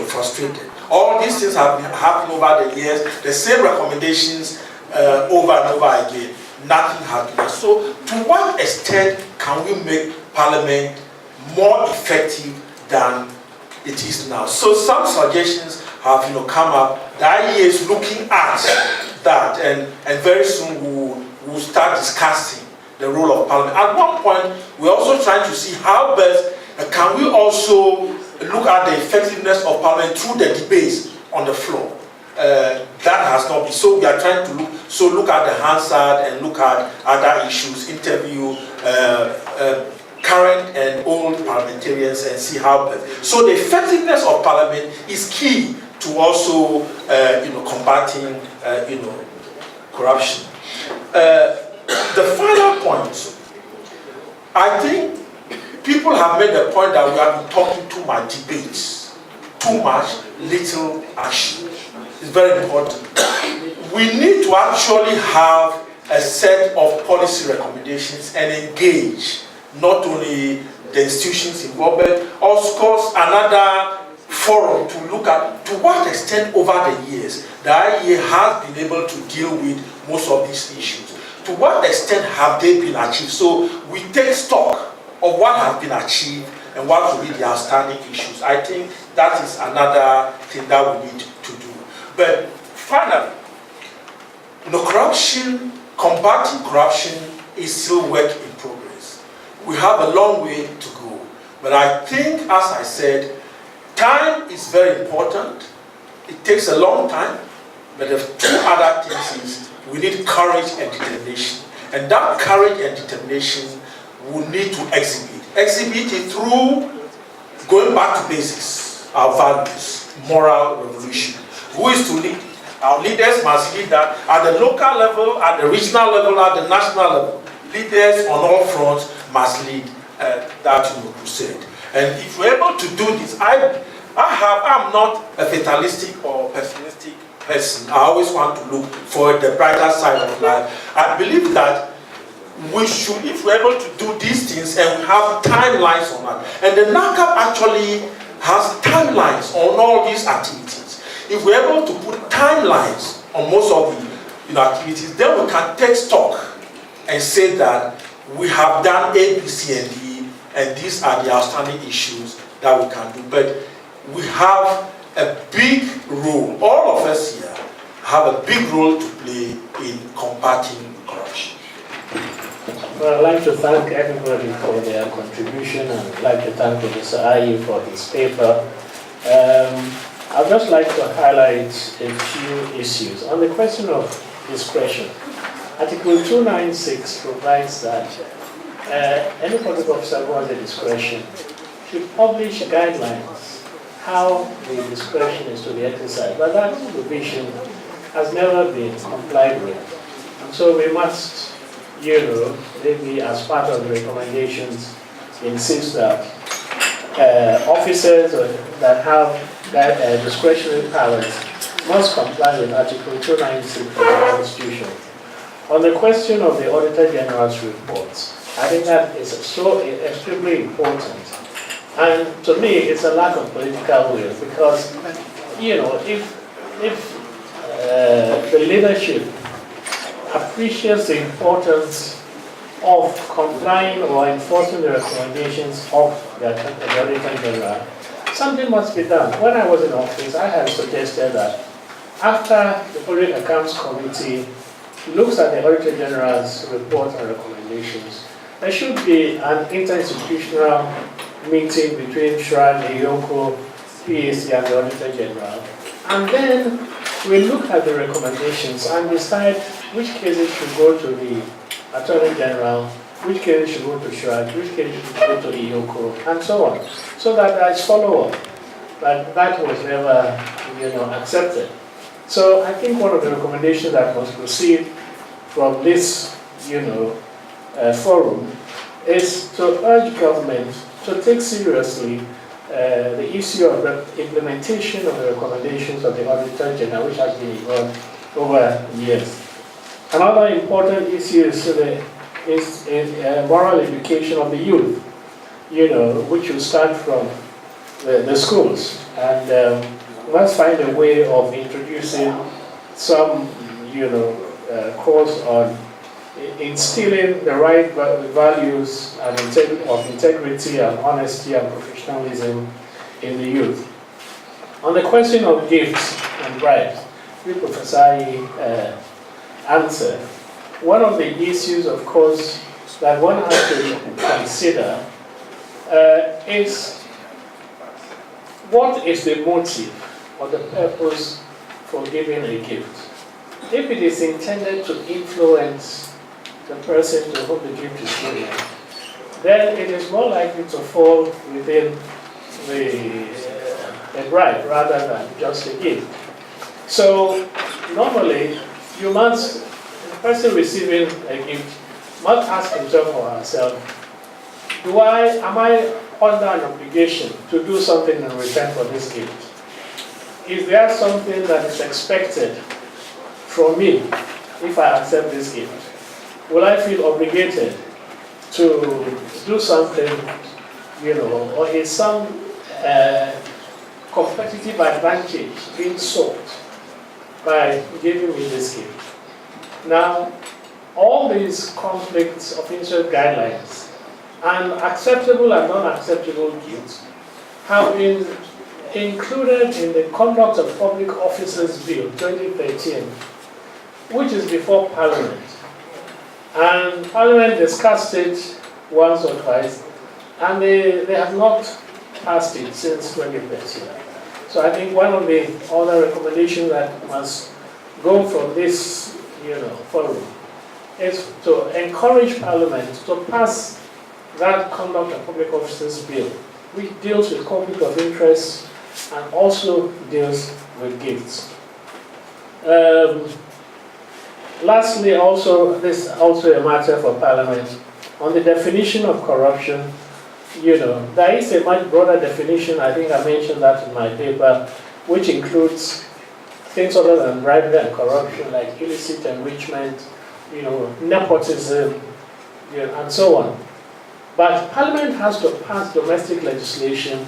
frustrated. All these things have been happening over the years, the same recommendations over and over again. Nothing has been done. So to what extent can we make Parliament more effective than it is now? So some suggestions have come up. The IEA is looking at that, and very soon we'll start discussing the role of Parliament. At one point, we're also trying to see how best can we also look at the effectiveness of Parliament through the debates on the floor. That has not been. So we are trying to look at the Hansard and look at other issues, interview current and old parliamentarians and see how best. So the effectiveness of Parliament is key to also combating corruption. The final point, I think people have made the point that we have been talking too much debates, too much little action. It's very important. We need to actually have a set of policy recommendations and engage not only the institutions involved, but of course another forum to look at to what extent over the years the IEA has been able to deal with most of these issues. To what extent have they been achieved? So we take stock of what has been achieved and what will be the outstanding issues. I think that is another thing that we need to do. But finally, combating corruption is still work in progress. We have a long way to go. But I think, as I said, time is very important. It takes a long time. But the two other things is we need courage and determination. And that courage and determination we need to exhibit. Exhibit it through going back to basics, our values, moral revolution. Who is to lead? Our leaders must lead that at the local level, at the regional level, at the national level. Leaders on all fronts must lead that crusade. And if we're able to do this, I'm not a fatalistic or pessimistic person. I always want to look for the brighter side of life. I believe that we should, if we're able to do these things and we have timelines on that, and the NACAP actually has timelines on all these activities. If we're able to put timelines on most of the activities, then we can take stock and say that we have done A, B, C, and D, and these are the outstanding issues that we can do. But we have a big role, all of us here have a big role to play in combating corruption. Well, I'd like to thank everybody for their contribution, and I'd like to thank Professor Ayi for his paper. I'd just like to highlight a few issues. On the question of discretion, Article 296 provides that any public officer who has a discretion should publish guidelines how the discretion is to be exercised. But that provision has never been complied with. And so we must, maybe as part of the recommendations, insist that officers that have discretionary powers must comply with Article 296 of the Constitution. On the question of the Auditor General's reports, I think that is so extremely important. And to me, it's a lack of political will, because, if if the leadership appreciates the importance of complying or enforcing the recommendations of the Auditor General, something must be done. When I was in office, I had suggested that after the Public Accounts Committee looks at the Auditor General's report and recommendations, there should be an interinstitutional meeting between SHRAG, EOCO, PAC, and the Auditor General. And then we look at the recommendations and decide which cases should go to the Attorney General, which cases should go to SHRAG, which cases should go to EOCO, and so on. So that there is follow-up. But that was never, accepted. So I think one of the recommendations that must proceed from this, forum is to urge government to take seriously the issue of the implementation of the recommendations of the Auditor General, which has been ignored over years. Another important issue is moral education of the youth, which will start from the schools. And let's find a way of introducing some, course on instilling the right values and of integrity and honesty and professionalism in the youth. On the question of gifts and bribes, which Professor Ayi answered, one of the issues, of course, that one has to consider is what is the motive or the purpose for giving a gift. If it is intended to influence the person to whom the gift is given, then it is more likely to fall within the bribe rather than just a gift. So normally, the person receiving a gift must ask himself or herself, am I under an obligation to do something in return for this gift? Is there something that is expected from me if I accept this gift? Will I feel obligated to do something, or is some competitive advantage being sought by giving me this gift? Now, all these conflicts of interest guidelines and acceptable and non-acceptable gifts have been included in the Conduct of Public Officers Bill 2013, which is before Parliament. And Parliament discussed it once or twice, and they have not passed it since 2013. So I think one of the other recommendations that must go from this forum is to encourage Parliament to pass that Conduct of Public Officers Bill, which deals with conflict of interest and also deals with gifts. Lastly, this is also a matter for Parliament. On the definition of corruption, there is a much broader definition. I think I mentioned that in my paper, which includes things other than bribery and corruption, like illicit enrichment, nepotism, and so on. But Parliament has to pass domestic legislation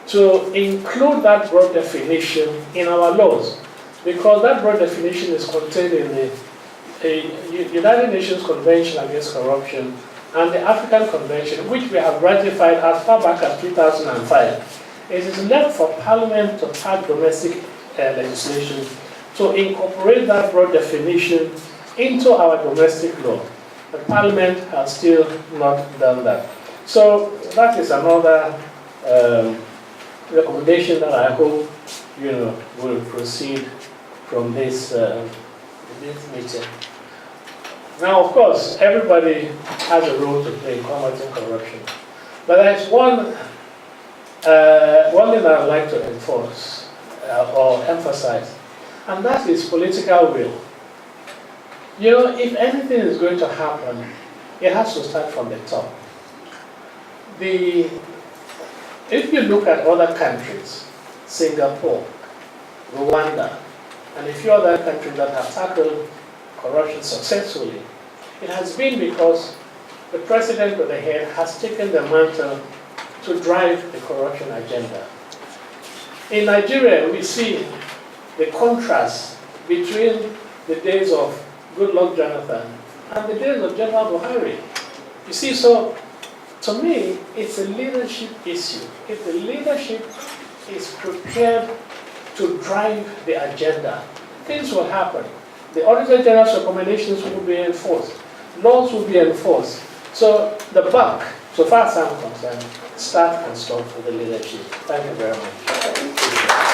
to include that broad definition in our laws, because that broad definition is contained in the United Nations Convention Against Corruption and the African Convention, which we have ratified as far back as 2005. It is left for Parliament to pass domestic legislation to incorporate that broad definition into our domestic law. The Parliament has still not done that. So that is another recommendation that I hope will proceed from this meeting. Now, of course, everybody has a role to play in combating corruption, but there is one thing that I would like to enforce or emphasize, and that is political will. If anything is going to happen, it has to start from the top. If you look at other countries, Singapore, Rwanda, and a few other countries that have tackled corruption successfully, it has been because the president or the head has taken the mantle to drive the corruption agenda. In Nigeria, we see the contrast between the days of Goodluck Jonathan and the days of General Buhari. You see, so to me, it's a leadership issue. If the leadership is prepared to drive the agenda, things will happen. The Auditor General's recommendations will be enforced. Laws will be enforced. So the buck, so far as I'm concerned, start and stop with the leadership. Thank you very much.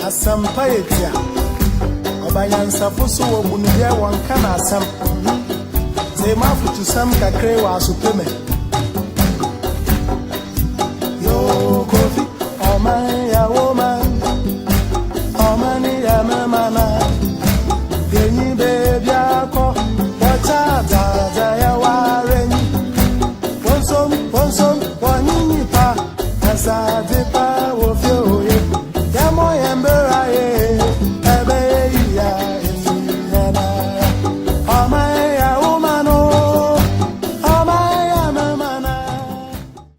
Asampayetia Obayansa fusu wo bunubia wankana asam Zema futu sam kakre wa asupeme